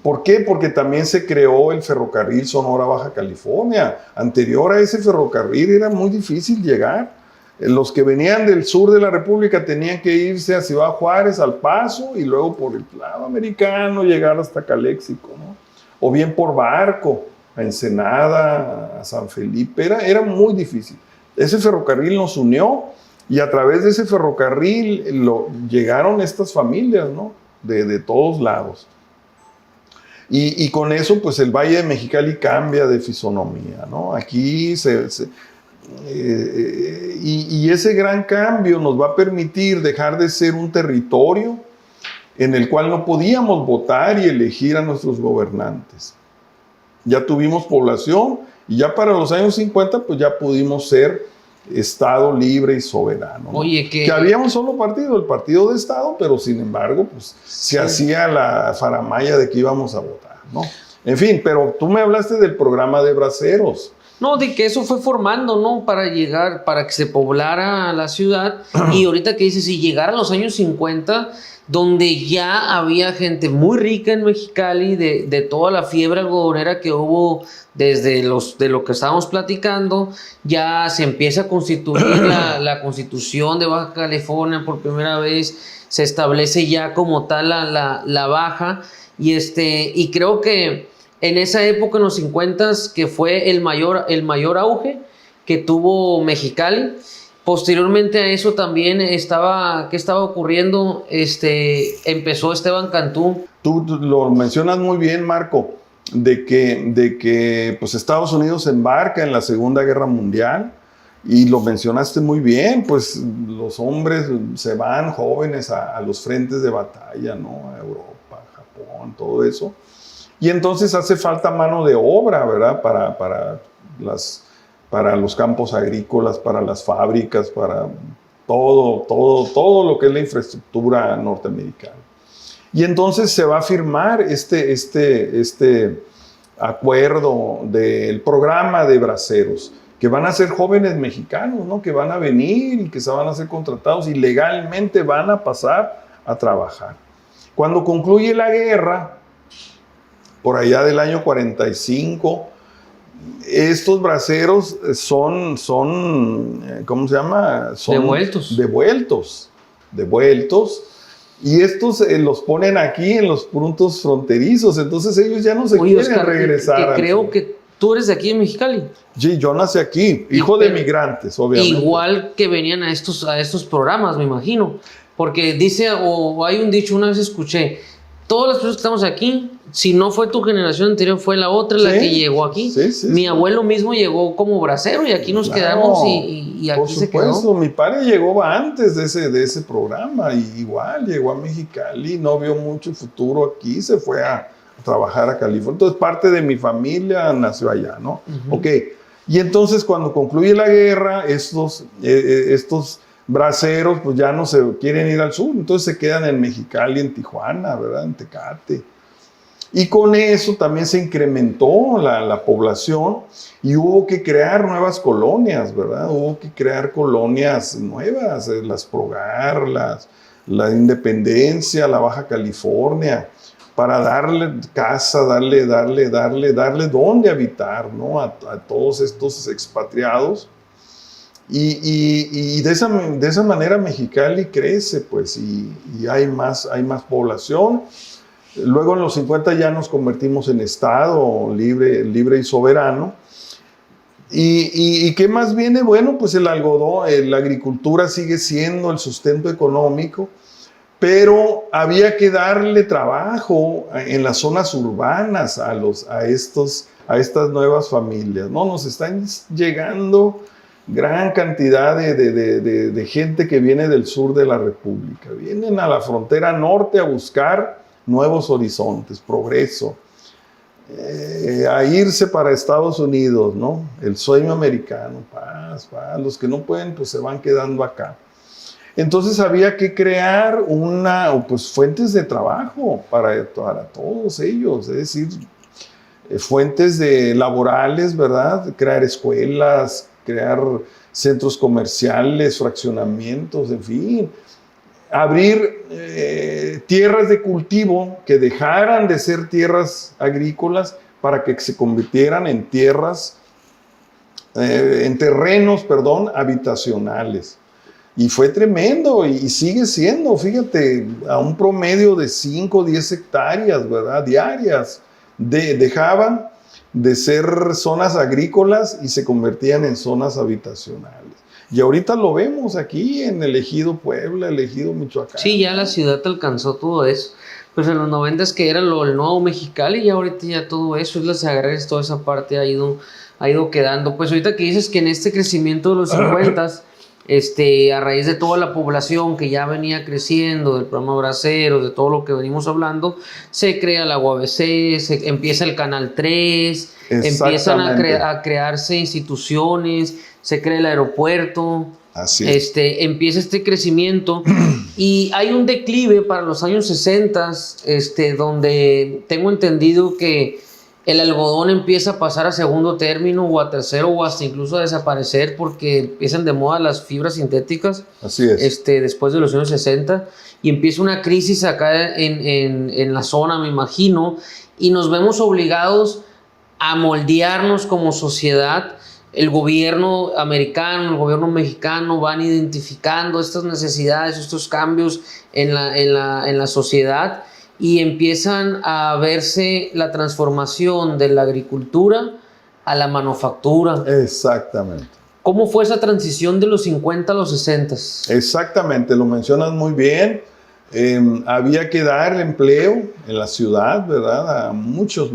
¿Por qué? Porque también se creó el ferrocarril Sonora, Baja California. Anterior a ese ferrocarril era muy difícil llegar. Los que venían del sur de la República tenían que irse a Ciudad Juárez, al Paso, y luego por el lado americano llegar hasta Caléxico, ¿no? O bien por barco, a Ensenada, a San Felipe. Era muy difícil. Ese ferrocarril nos unió, y a través de ese ferrocarril llegaron estas familias, ¿no? de todos lados. Y con eso, pues el Valle de Mexicali cambia de fisonomía, ¿no? Aquí y ese gran cambio nos va a permitir dejar de ser un territorio en el cual no podíamos votar y elegir a nuestros gobernantes. Ya tuvimos población y ya para los años 50 pues ya pudimos ser Estado libre y soberano, ¿no? Oye, que había un solo partido, el partido de Estado, pero sin embargo pues se hacía la faramalla de que íbamos a votar, ¿no? En fin, pero tú me hablaste del programa de Braceros. No, de que eso fue formando, ¿no? Para llegar, para que se poblara la ciudad. Y ahorita que dices, si llegara a los años 50, donde ya había gente muy rica en Mexicali, de toda la fiebre algodonera que hubo desde de lo que estábamos platicando, ya se empieza a constituir la Constitución de Baja California por primera vez, se establece ya como tal la Baja, y creo que en esa época, en los 50s, que fue el mayor auge que tuvo Mexicali. Posteriormente a eso también ¿qué estaba ocurriendo? Empezó Esteban Cantú. Tú lo mencionas muy bien, Marco, de que pues Estados Unidos se embarca en la Segunda Guerra Mundial, y lo mencionaste muy bien, pues los hombres se van jóvenes a los frentes de batalla, ¿no? A Europa, Japón, todo eso. Y entonces hace falta mano de obra, ¿verdad? Para los campos agrícolas, para las fábricas, para todo lo que es la infraestructura norteamericana. Y entonces se va a firmar este acuerdo del programa de Braceros, que van a ser jóvenes mexicanos, ¿no? Que van a venir y que se van a ser contratados y legalmente van a pasar a trabajar. Cuando concluye la guerra, por allá del año 45, estos braceros son ¿cómo se llama? Son devueltos. Y estos los ponen aquí en los puntos fronterizos. Entonces ellos ya no se quieren Oscar, regresar. Creo que tú eres de aquí en Mexicali. Sí, yo nací aquí, hijo de migrantes, obviamente. Igual que venían a estos programas, me imagino. Porque dice, o hay un dicho, una vez escuché, todas las personas que estamos aquí, si no fue tu generación anterior, fue la otra la que llegó aquí. Mi abuelo mismo llegó como bracero y aquí nos quedamos y aquí se quedó. Por supuesto, mi padre llegó antes de ese programa, y igual llegó a Mexicali, no vio mucho futuro aquí, se fue a trabajar a California. Entonces parte de mi familia nació allá, ¿no? Ok, y entonces cuando concluye la guerra, estos braceros pues ya no se quieren ir al sur, entonces se quedan en Mexicali, en Tijuana, ¿verdad? En Tecate. Y con eso también se incrementó la población y hubo que crear nuevas colonias, ¿verdad? Hubo que crear colonias nuevas, las Progar, la Independencia, la Baja California, para darle casa, darle dónde habitar, ¿no? A todos estos expatriados. Y de esa manera Mexicali crece, pues, y hay más población. Luego en los 50 ya nos convertimos en Estado libre y soberano. ¿Y qué más viene? Bueno, pues el algodón, la agricultura sigue siendo el sustento económico, pero había que darle trabajo en las zonas urbanas a estas nuevas familias, ¿no? Nos están llegando gran cantidad de gente que viene del sur de la República. Vienen a la frontera norte a buscar nuevos horizontes, progreso, a irse para Estados Unidos, ¿no? El sueño americano, paz. Los que no pueden, pues se van quedando acá. Entonces había que crear fuentes de trabajo para todos ellos, es decir, fuentes laborales, ¿verdad? Crear escuelas, crear centros comerciales, fraccionamientos, en fin. Abrir tierras de cultivo que dejaran de ser tierras agrícolas para que se convirtieran en terrenos habitacionales. Y fue tremendo y sigue siendo, fíjate, a un promedio de 5 o 10 hectáreas, ¿verdad? Diarias dejaban de ser zonas agrícolas y se convertían en zonas habitacionales. Y ahorita lo vemos aquí en el ejido Puebla, el ejido Michoacán. Sí, ya la ciudad alcanzó todo eso. Pues en los 90 que era el nuevo Mexicali, y ahorita ya todo eso, Islas Agrarias, toda esa parte ha ido quedando. Pues ahorita que dices que en este crecimiento de los 50, a raíz de toda la población que ya venía creciendo, del programa Bracero, de todo lo que venimos hablando, se crea la UABC, se empieza el Canal 3, empiezan a crearse instituciones, se crea el aeropuerto. Así es. Empieza este crecimiento y hay un declive para los años 60, donde tengo entendido que el algodón empieza a pasar a segundo término o a tercero o hasta incluso a desaparecer porque empiezan de moda las fibras sintéticas. Así es. Después de los años 60 y empieza una crisis acá en la zona, me imagino, y nos vemos obligados a moldearnos como sociedad. El gobierno americano, el gobierno mexicano van identificando estas necesidades, estos cambios en la sociedad y empiezan a verse la transformación de la agricultura a la manufactura. Exactamente. ¿Cómo fue esa transición de los 50 a los 60? Exactamente, lo mencionas muy bien. Había que dar empleo en la ciudad, ¿verdad? A muchas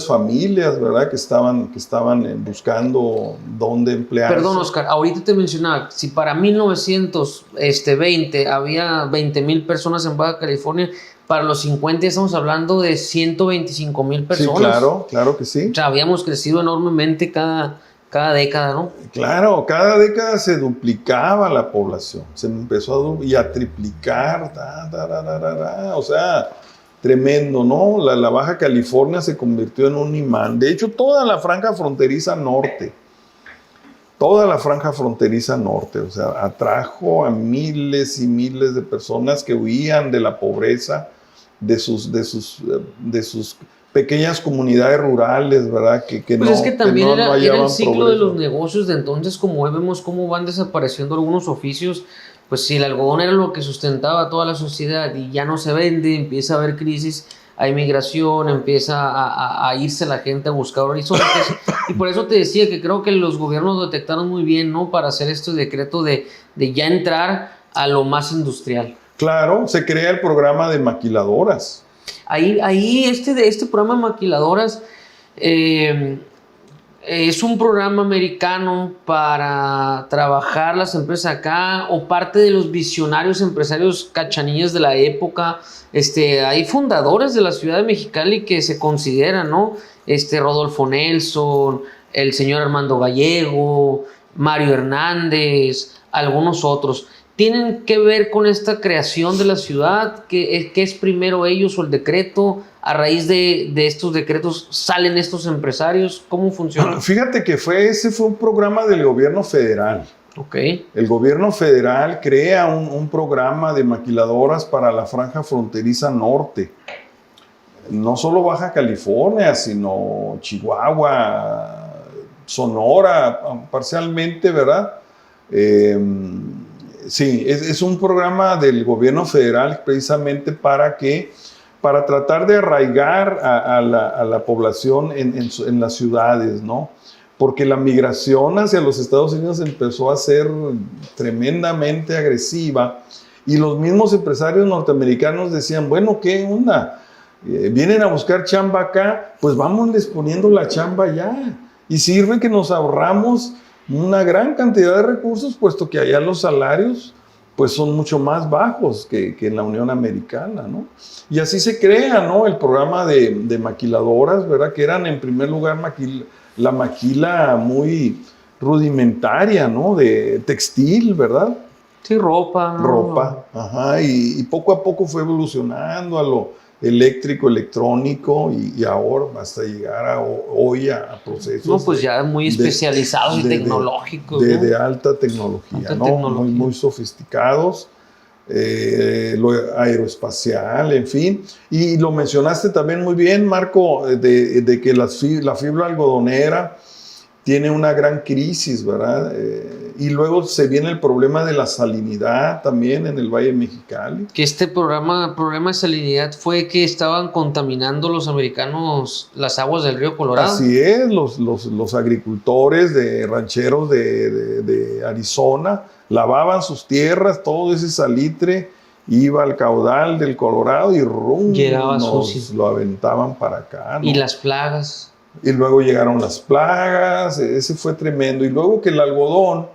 familias, ¿verdad? Que estaban buscando dónde emplearse. Perdón, Oscar, ahorita te mencionaba, si para 1920 había 20,000 personas en Baja California, para los 50 estamos hablando de 125,000 personas. Sí, claro que sí. O sea, habíamos crecido enormemente cada década, ¿no? Claro, cada década se duplicaba la población, se empezó a triplicar, o sea, tremendo, ¿no? La Baja California se convirtió en un imán. De hecho, toda la franja fronteriza norte, o sea, atrajo a miles y miles de personas que huían de la pobreza, de sus pequeñas comunidades rurales, ¿verdad? Que pues no, es que también no era el ciclo progreso. de los negocios de entonces, como vemos cómo van desapareciendo algunos oficios. Pues si el algodón era lo que sustentaba a toda la sociedad y ya no se vende, empieza a haber crisis, hay migración, empieza a irse la gente a buscar horizontes. Y por eso te decía que creo que los gobiernos detectaron muy bien, ¿no? Para hacer este decreto de ya entrar a lo más industrial. Claro, se crea el programa de maquiladoras. Ahí este programa de maquiladoras es un programa americano para trabajar las empresas acá o parte de los visionarios empresarios cachanillas de la época. Hay fundadores de la ciudad de Mexicali que se consideran, ¿no? Rodolfo Nelson, el señor Armando Gallego, Mario Hernández, algunos otros. ¿Tienen que ver con esta creación de la ciudad? ¿Qué es primero ellos o el decreto? ¿A raíz de estos decretos salen estos empresarios? ¿Cómo funciona? Fíjate que ese fue un programa del gobierno federal. Okay. El gobierno federal crea un programa de maquiladoras para la franja fronteriza norte. No solo Baja California, sino Chihuahua, Sonora, parcialmente, ¿verdad? Sí, es un programa del gobierno federal precisamente para tratar de arraigar a la población en las ciudades, ¿no? Porque la migración hacia los Estados Unidos empezó a ser tremendamente agresiva y los mismos empresarios norteamericanos decían, bueno, ¿qué onda? Vienen a buscar chamba acá, pues vámonos poniendo la chamba ya. Y sirve que nos ahorramos una gran cantidad de recursos, puesto que allá los salarios pues son mucho más bajos que en la Unión Americana, ¿no? Y así se crea, ¿no? El programa de maquiladoras, ¿verdad? Que eran en primer lugar la maquila muy rudimentaria, ¿no? De textil, ¿verdad? Sí, ropa. Ropa, ajá, y poco a poco fue evolucionando a lo eléctrico, electrónico y ahora hasta llegar hoy a procesos. No, pues ya muy especializados y tecnológicos. De alta tecnología, ¿no? Tecnología. Muy sofisticados, lo aeroespacial, en fin. Y lo mencionaste también muy bien, Marco, de que la fibra algodonera tiene una gran crisis, ¿verdad? Y luego se viene el problema de la salinidad también en el Valle de Mexicali. Que este problema de salinidad fue que estaban contaminando los americanos las aguas del río Colorado. Así es, los agricultores rancheros de Arizona lavaban sus tierras, todo ese salitre iba al caudal del Colorado y llegaba sucio. Lo aventaban para acá, ¿no? Y las plagas. Y luego llegaron las plagas, ese fue tremendo. Y luego que el algodón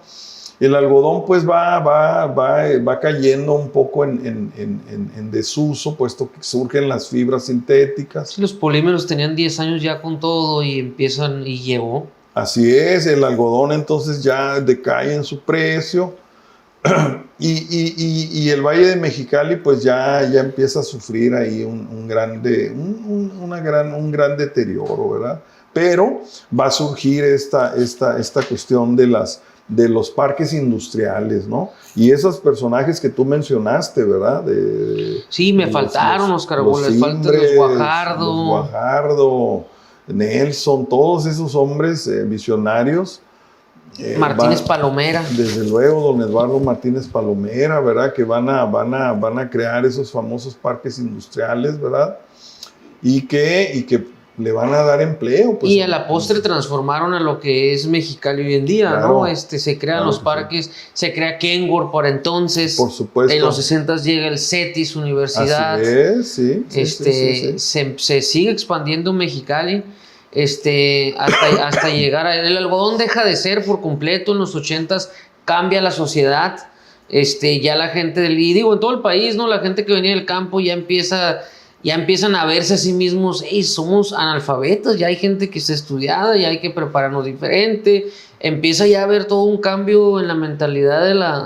pues va cayendo un poco en desuso, puesto que surgen las fibras sintéticas. Sí, los polímeros tenían 10 años ya con todo y llegó. Así es, el algodón entonces ya decae en su precio. Y el Valle de Mexicali pues ya empieza a sufrir ahí un gran deterioro, ¿verdad? Pero va a surgir esta cuestión de los parques industriales, ¿no? Y esos personajes que tú mencionaste, ¿verdad? Sí, me faltaron, Oscar, les faltan los Guajardo. Los Guajardo, Nelson, todos esos hombres visionarios. Martínez Palomera. Desde luego, don Eduardo Martínez Palomera, ¿verdad? Que van a crear esos famosos parques industriales, ¿verdad? Y que le van a dar empleo. Pues, y a la postre transformaron a lo que es Mexicali hoy en día, claro, ¿no? Se crean los parques, sí. Se crea Kenworth para entonces. Por supuesto. En los 60 llega el CETIS Universidad. Así es, sí. Se sigue expandiendo Mexicali. Hasta llegar el algodón deja de ser por completo en los 80s, cambia la sociedad, ya la gente y digo en todo el país, ¿no? La gente que venía del campo ya empiezan a verse a sí mismos, somos analfabetos, ya hay gente que está estudiada, ya hay que prepararnos diferente, empieza ya a haber todo un cambio en la mentalidad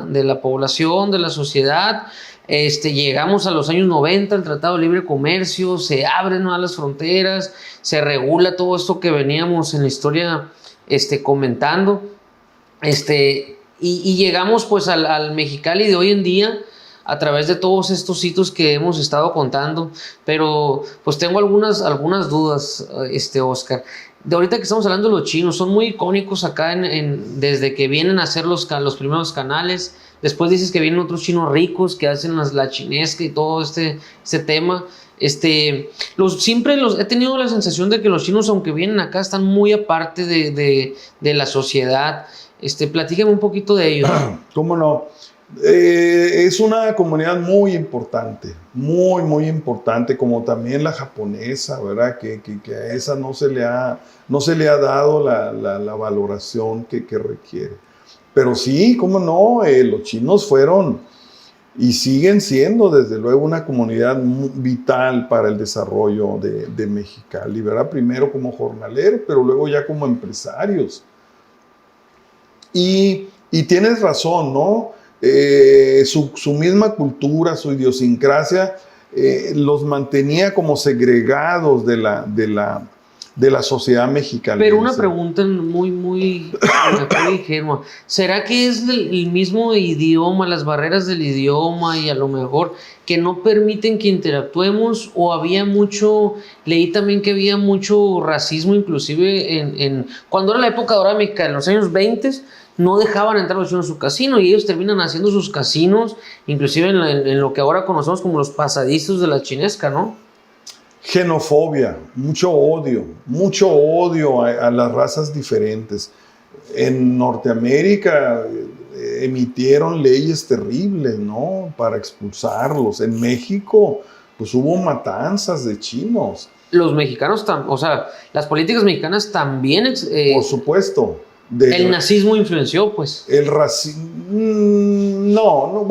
de la población, de la sociedad. Llegamos a los años 90, el Tratado de Libre Comercio, se abren nuevas las fronteras, se regula todo esto que veníamos en la historia comentando, y llegamos pues al Mexicali de hoy en día a través de todos estos hitos que hemos estado contando, pero pues tengo algunas dudas, Oscar. De ahorita que estamos hablando de los chinos, son muy icónicos acá desde que vienen a hacer los primeros canales. Después dices que vienen otros chinos ricos que hacen la chinesca y todo este tema. He tenido la sensación de que los chinos, aunque vienen acá, están muy aparte de la sociedad. Platícame un poquito de ellos. ¿Cómo no? Es una comunidad muy importante, muy, muy importante, como también la japonesa, ¿verdad? Que a esa no se le ha dado la valoración que requiere. Pero sí, cómo no, los chinos fueron y siguen siendo, desde luego, una comunidad vital para el desarrollo de Mexicali, ¿verdad? Primero como jornaleros, pero luego ya como empresarios. Y tienes razón, ¿no? Su misma cultura, su idiosincrasia, los mantenía como segregados de la sociedad mexicana. Pero una pregunta muy ingenua. ¿Será que es el mismo idioma, las barreras del idioma y a lo mejor que no permiten que interactuemos? ¿O leí también que había mucho racismo inclusive cuando era la época dorada mexicana, en los años 20, no dejaban entrar los chinos a su casino y ellos terminan haciendo sus casinos, inclusive en lo que ahora conocemos como los pasadizos de la chinesca, ¿no? Xenofobia, mucho odio a las razas diferentes. En Norteamérica emitieron leyes terribles, ¿no? Para expulsarlos. En México, pues hubo matanzas de chinos. Los mexicanos, las políticas mexicanas también... por supuesto. El nazismo influenció, pues. El racismo... No,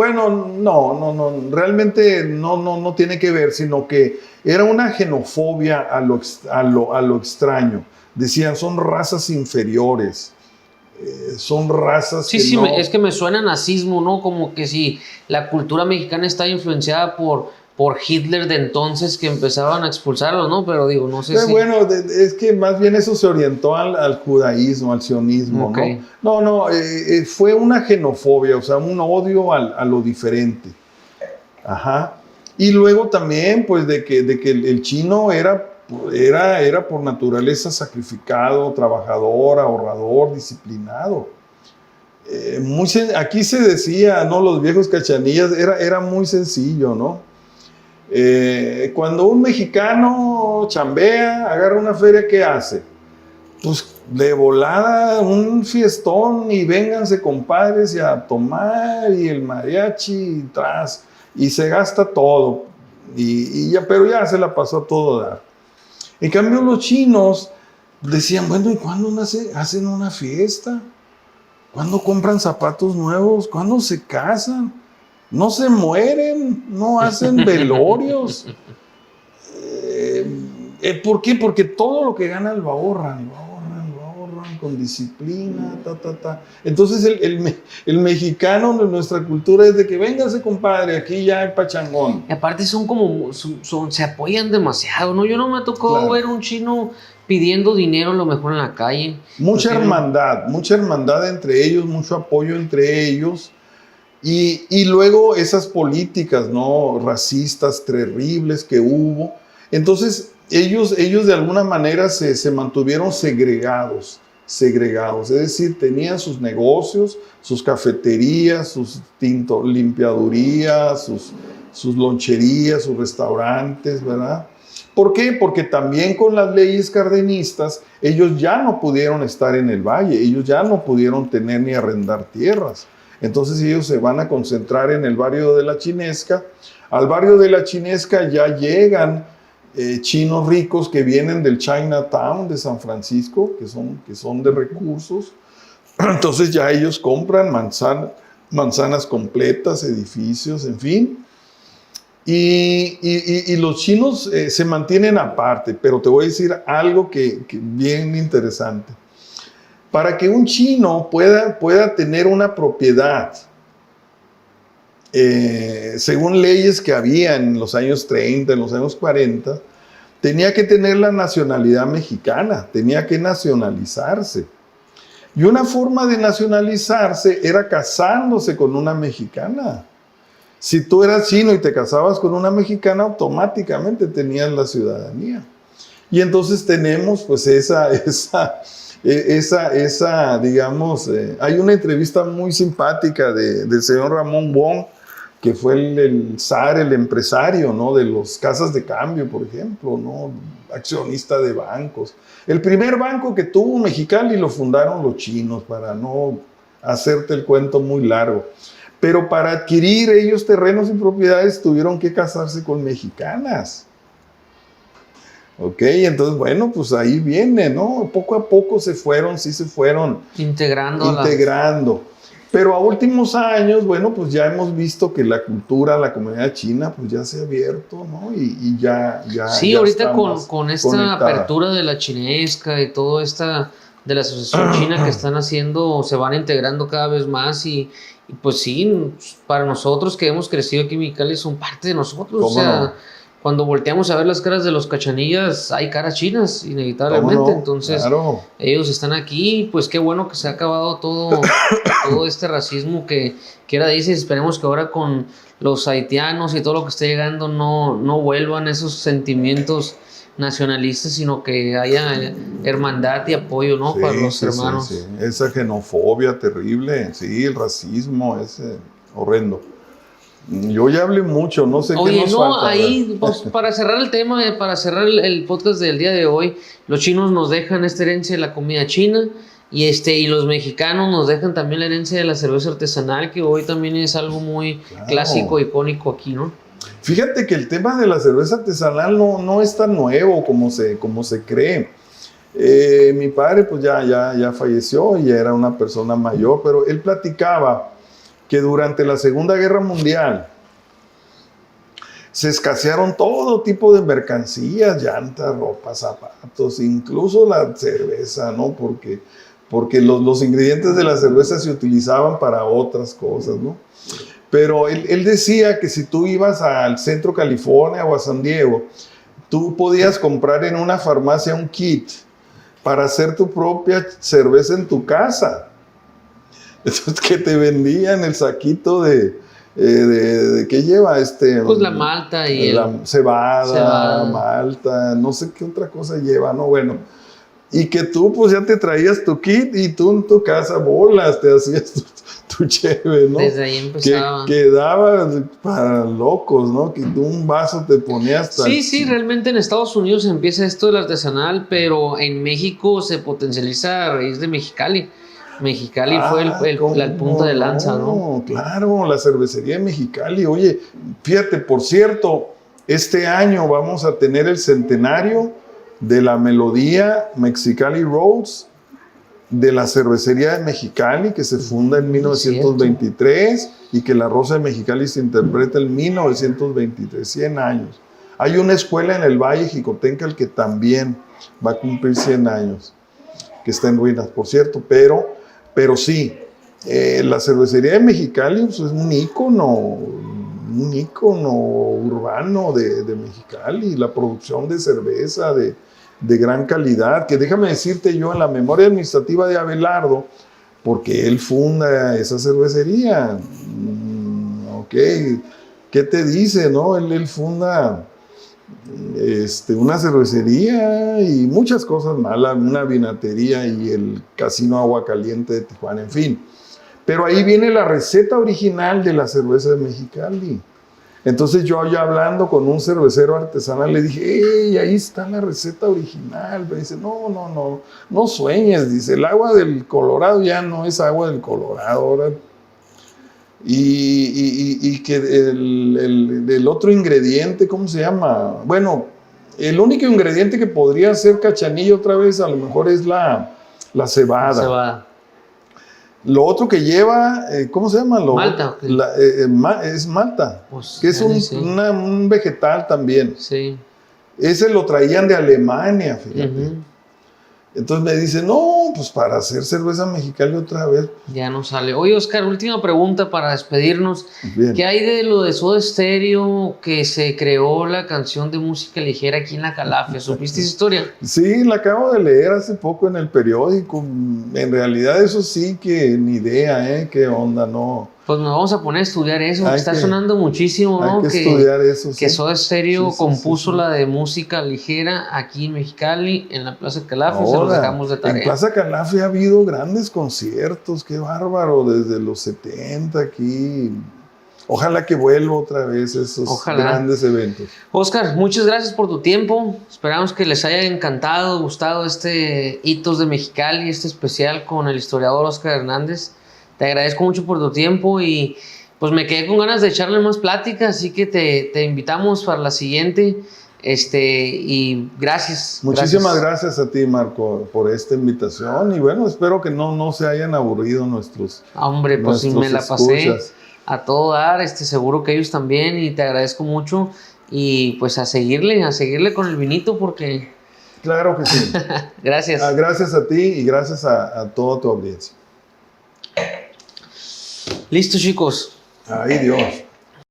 realmente no tiene que ver, sino que era una xenofobia a lo extraño. Decían, son razas inferiores, son razas sí, es que me suena nazismo, ¿no? Como que si la cultura mexicana está influenciada por Hitler de entonces, que empezaban a expulsarlos, ¿no? Pero digo, no sé si... Bueno, es que más bien eso se orientó al judaísmo, al sionismo, okay. ¿No? Fue una xenofobia, o sea, un odio a lo diferente. Ajá. Y luego también, pues, de que el chino era era por naturaleza sacrificado, trabajador, ahorrador, disciplinado. Aquí se decía, ¿no? Los viejos cachanillas, era muy sencillo, ¿no? Cuando un mexicano chambea, agarra una feria, ¿qué hace? Pues de volada, un fiestón y vénganse compadres y a tomar y el mariachi y tras, y se gasta todo, pero ya se la pasó a todo dar. En cambio los chinos decían, bueno, ¿y cuándo hacen una fiesta? ¿Cuándo compran zapatos nuevos? ¿Cuándo se casan? No se mueren, no hacen velorios. ¿Por qué? Porque todo lo que ganan lo ahorran con disciplina, Entonces el mexicano de nuestra cultura es de que véngase compadre, aquí ya hay pachangón. Y aparte se apoyan demasiado, ¿no? Yo no me tocó ver un chino pidiendo dinero a lo mejor en la calle. Mucha hermandad entre ellos, mucho apoyo entre ellos. Y luego esas políticas, ¿no? Racistas terribles que hubo. Entonces ellos de alguna manera se mantuvieron segregados, es decir, tenían sus negocios, sus cafeterías, sus limpiadurías, sus loncherías, sus restaurantes, ¿verdad? ¿Por qué? Porque también con las leyes cardenistas ellos ya no pudieron estar en el valle, ellos ya no pudieron tener ni arrendar tierras. Entonces ellos se van a concentrar en el barrio de la Chinesca. Al barrio de la Chinesca ya llegan chinos ricos que vienen del Chinatown de San Francisco, que son de recursos. Entonces ya ellos compran manzanas completas, edificios, en fin. Y los chinos se mantienen aparte, pero te voy a decir algo que bien interesante. Para que un chino pueda tener una propiedad, según leyes que había en los años 30, en los años 40, tenía que tener la nacionalidad mexicana, tenía que nacionalizarse. Y una forma de nacionalizarse era casándose con una mexicana. Si tú eras chino y te casabas con una mexicana, automáticamente tenías la ciudadanía. Y entonces tenemos pues digamos, hay una entrevista muy simpática del señor Ramón Wong, que fue el zar, el empresario, ¿no? De las casas de cambio, por ejemplo, ¿no? Accionista de bancos. El primer banco que tuvo Mexicali lo fundaron los chinos, para no hacerte el cuento muy largo. Pero para adquirir ellos terrenos y propiedades tuvieron que casarse con mexicanas. Ok, entonces, bueno, pues ahí viene, ¿no? Poco a poco se fueron integrando. Pero a últimos años, bueno, pues ya hemos visto que la comunidad china, pues ya se ha abierto, ¿no? Y ya sí, ya ahorita con esta conectada. apertura de la chinesca y todo esta de la asociación china que están haciendo, se van integrando cada vez más y pues sí, para nosotros que hemos crecido aquí en Mexicali son parte de nosotros, o sea... No? Cuando volteamos a ver las caras de los cachanillas, hay caras chinas, inevitablemente. Entonces, claro, ellos están aquí, pues qué bueno que se ha acabado todo este racismo que ahora dices. Esperemos que ahora con los haitianos y todo lo que está llegando no vuelvan esos sentimientos nacionalistas, sino que haya hermandad y apoyo, ¿no? Sí, para los hermanos. Sí. Esa xenofobia terrible, sí, el racismo es horrendo. Yo ya hablé mucho, no sé qué nos falta. Ahí, pues, para cerrar el tema, para cerrar el podcast del día de hoy, los chinos nos dejan esta herencia de la comida china y los mexicanos nos dejan también la herencia de la cerveza artesanal, que hoy también es algo muy clásico, icónico aquí, ¿no? Fíjate que el tema de la cerveza artesanal no es tan nuevo como se cree. Mi padre pues ya falleció y ya era una persona mayor, pero él platicaba que durante la Segunda Guerra Mundial se escasearon todo tipo de mercancías, llantas, ropa, zapatos, incluso la cerveza, ¿no? Porque los ingredientes de la cerveza se utilizaban para otras cosas, ¿no? Pero él decía que si tú ibas al centro California o a San Diego, tú podías comprar en una farmacia un kit para hacer tu propia cerveza en tu casa. Entonces, que te vendían el saquito de ¿Qué lleva? Pues la malta y la cebada, malta, no sé qué otra cosa lleva, ¿no? Bueno, y que tú pues ya te traías tu kit y tú en tu casa bolas, te hacías tu cheve, ¿no? Desde ahí empezaba. Que daba para locos, ¿no? Que tú un vaso te ponías... Sí, realmente en Estados Unidos empieza esto del artesanal, pero en México se potencializa a raíz de Mexicali. Mexicali fue la punta de lanza, ¿no? Claro, la cervecería de Mexicali. Oye, fíjate, por cierto, este año vamos a tener el centenario de la melodía Mexicali Roads de la cervecería de Mexicali, que se funda en 1923 y que la Rosa de Mexicali se interpreta en 1923, 100 años. Hay una escuela en el Valle Jicotencal que también va a cumplir 100 años, que está en ruinas, por cierto, pero sí, la cervecería de Mexicali pues, es un ícono urbano de Mexicali, la producción de cerveza de gran calidad, que déjame decirte yo, en la memoria administrativa de Abelardo, porque él funda esa cervecería, ok, ¿qué te dice, no? Él funda una cervecería y muchas cosas más, una vinatería y el Casino Agua Caliente de Tijuana, en fin. Pero ahí viene la receta original de la cerveza de Mexicali. Entonces yo ya hablando con un cervecero artesanal le dije, ¡ey, ahí está la receta original! Me dice, no sueñes, dice, el agua del Colorado ya no es agua del Colorado, ahora. Y que el otro ingrediente, ¿cómo se llama? Bueno, el único ingrediente que podría ser cachanilla otra vez a lo mejor es la cebada. Lo otro que lleva, ¿cómo se llama? Malta. Es malta, pues, que es un vegetal también. Sí. Ese lo traían de Alemania, fíjate. Entonces me dice, no, pues para hacer cerveza mexicana otra vez. Ya no sale. Oye, Oscar, última pregunta para despedirnos. Bien. ¿Qué hay de lo de Soda Stereo que se creó la canción de música ligera aquí en la Calafia? ¿Supiste esa historia? Sí, la acabo de leer hace poco en el periódico. En realidad eso sí que ni idea, ¿Qué onda? No. Pues nos vamos a poner a estudiar eso, que está sonando muchísimo, ¿no? Hay que estudiar eso, que Soda Stereo compuso la de música ligera aquí en Mexicali, en la Plaza Calafia, se los dejamos de tarea. En Plaza Calafia ha habido grandes conciertos, qué bárbaro, desde los 70 aquí. Ojalá que vuelva otra vez esos grandes eventos. Oscar, muchas gracias por tu tiempo. Esperamos que les haya encantado, gustado Hitos de Mexicali, este especial con el historiador Oscar Hernández. Te agradezco mucho por tu tiempo y pues me quedé con ganas de echarle más plática, así que te invitamos para la siguiente. Y gracias. Muchísimas gracias a ti, Marco, por esta invitación. Y bueno, espero que no se hayan aburrido nuestros. Hombre, pues sí, me la pasé a todo dar, seguro que ellos también, y te agradezco mucho. Y pues a seguirle con el vinito porque. Claro que sí. Gracias. Gracias a ti y gracias a toda tu audiencia. Listo, chicos. Ay, Dios.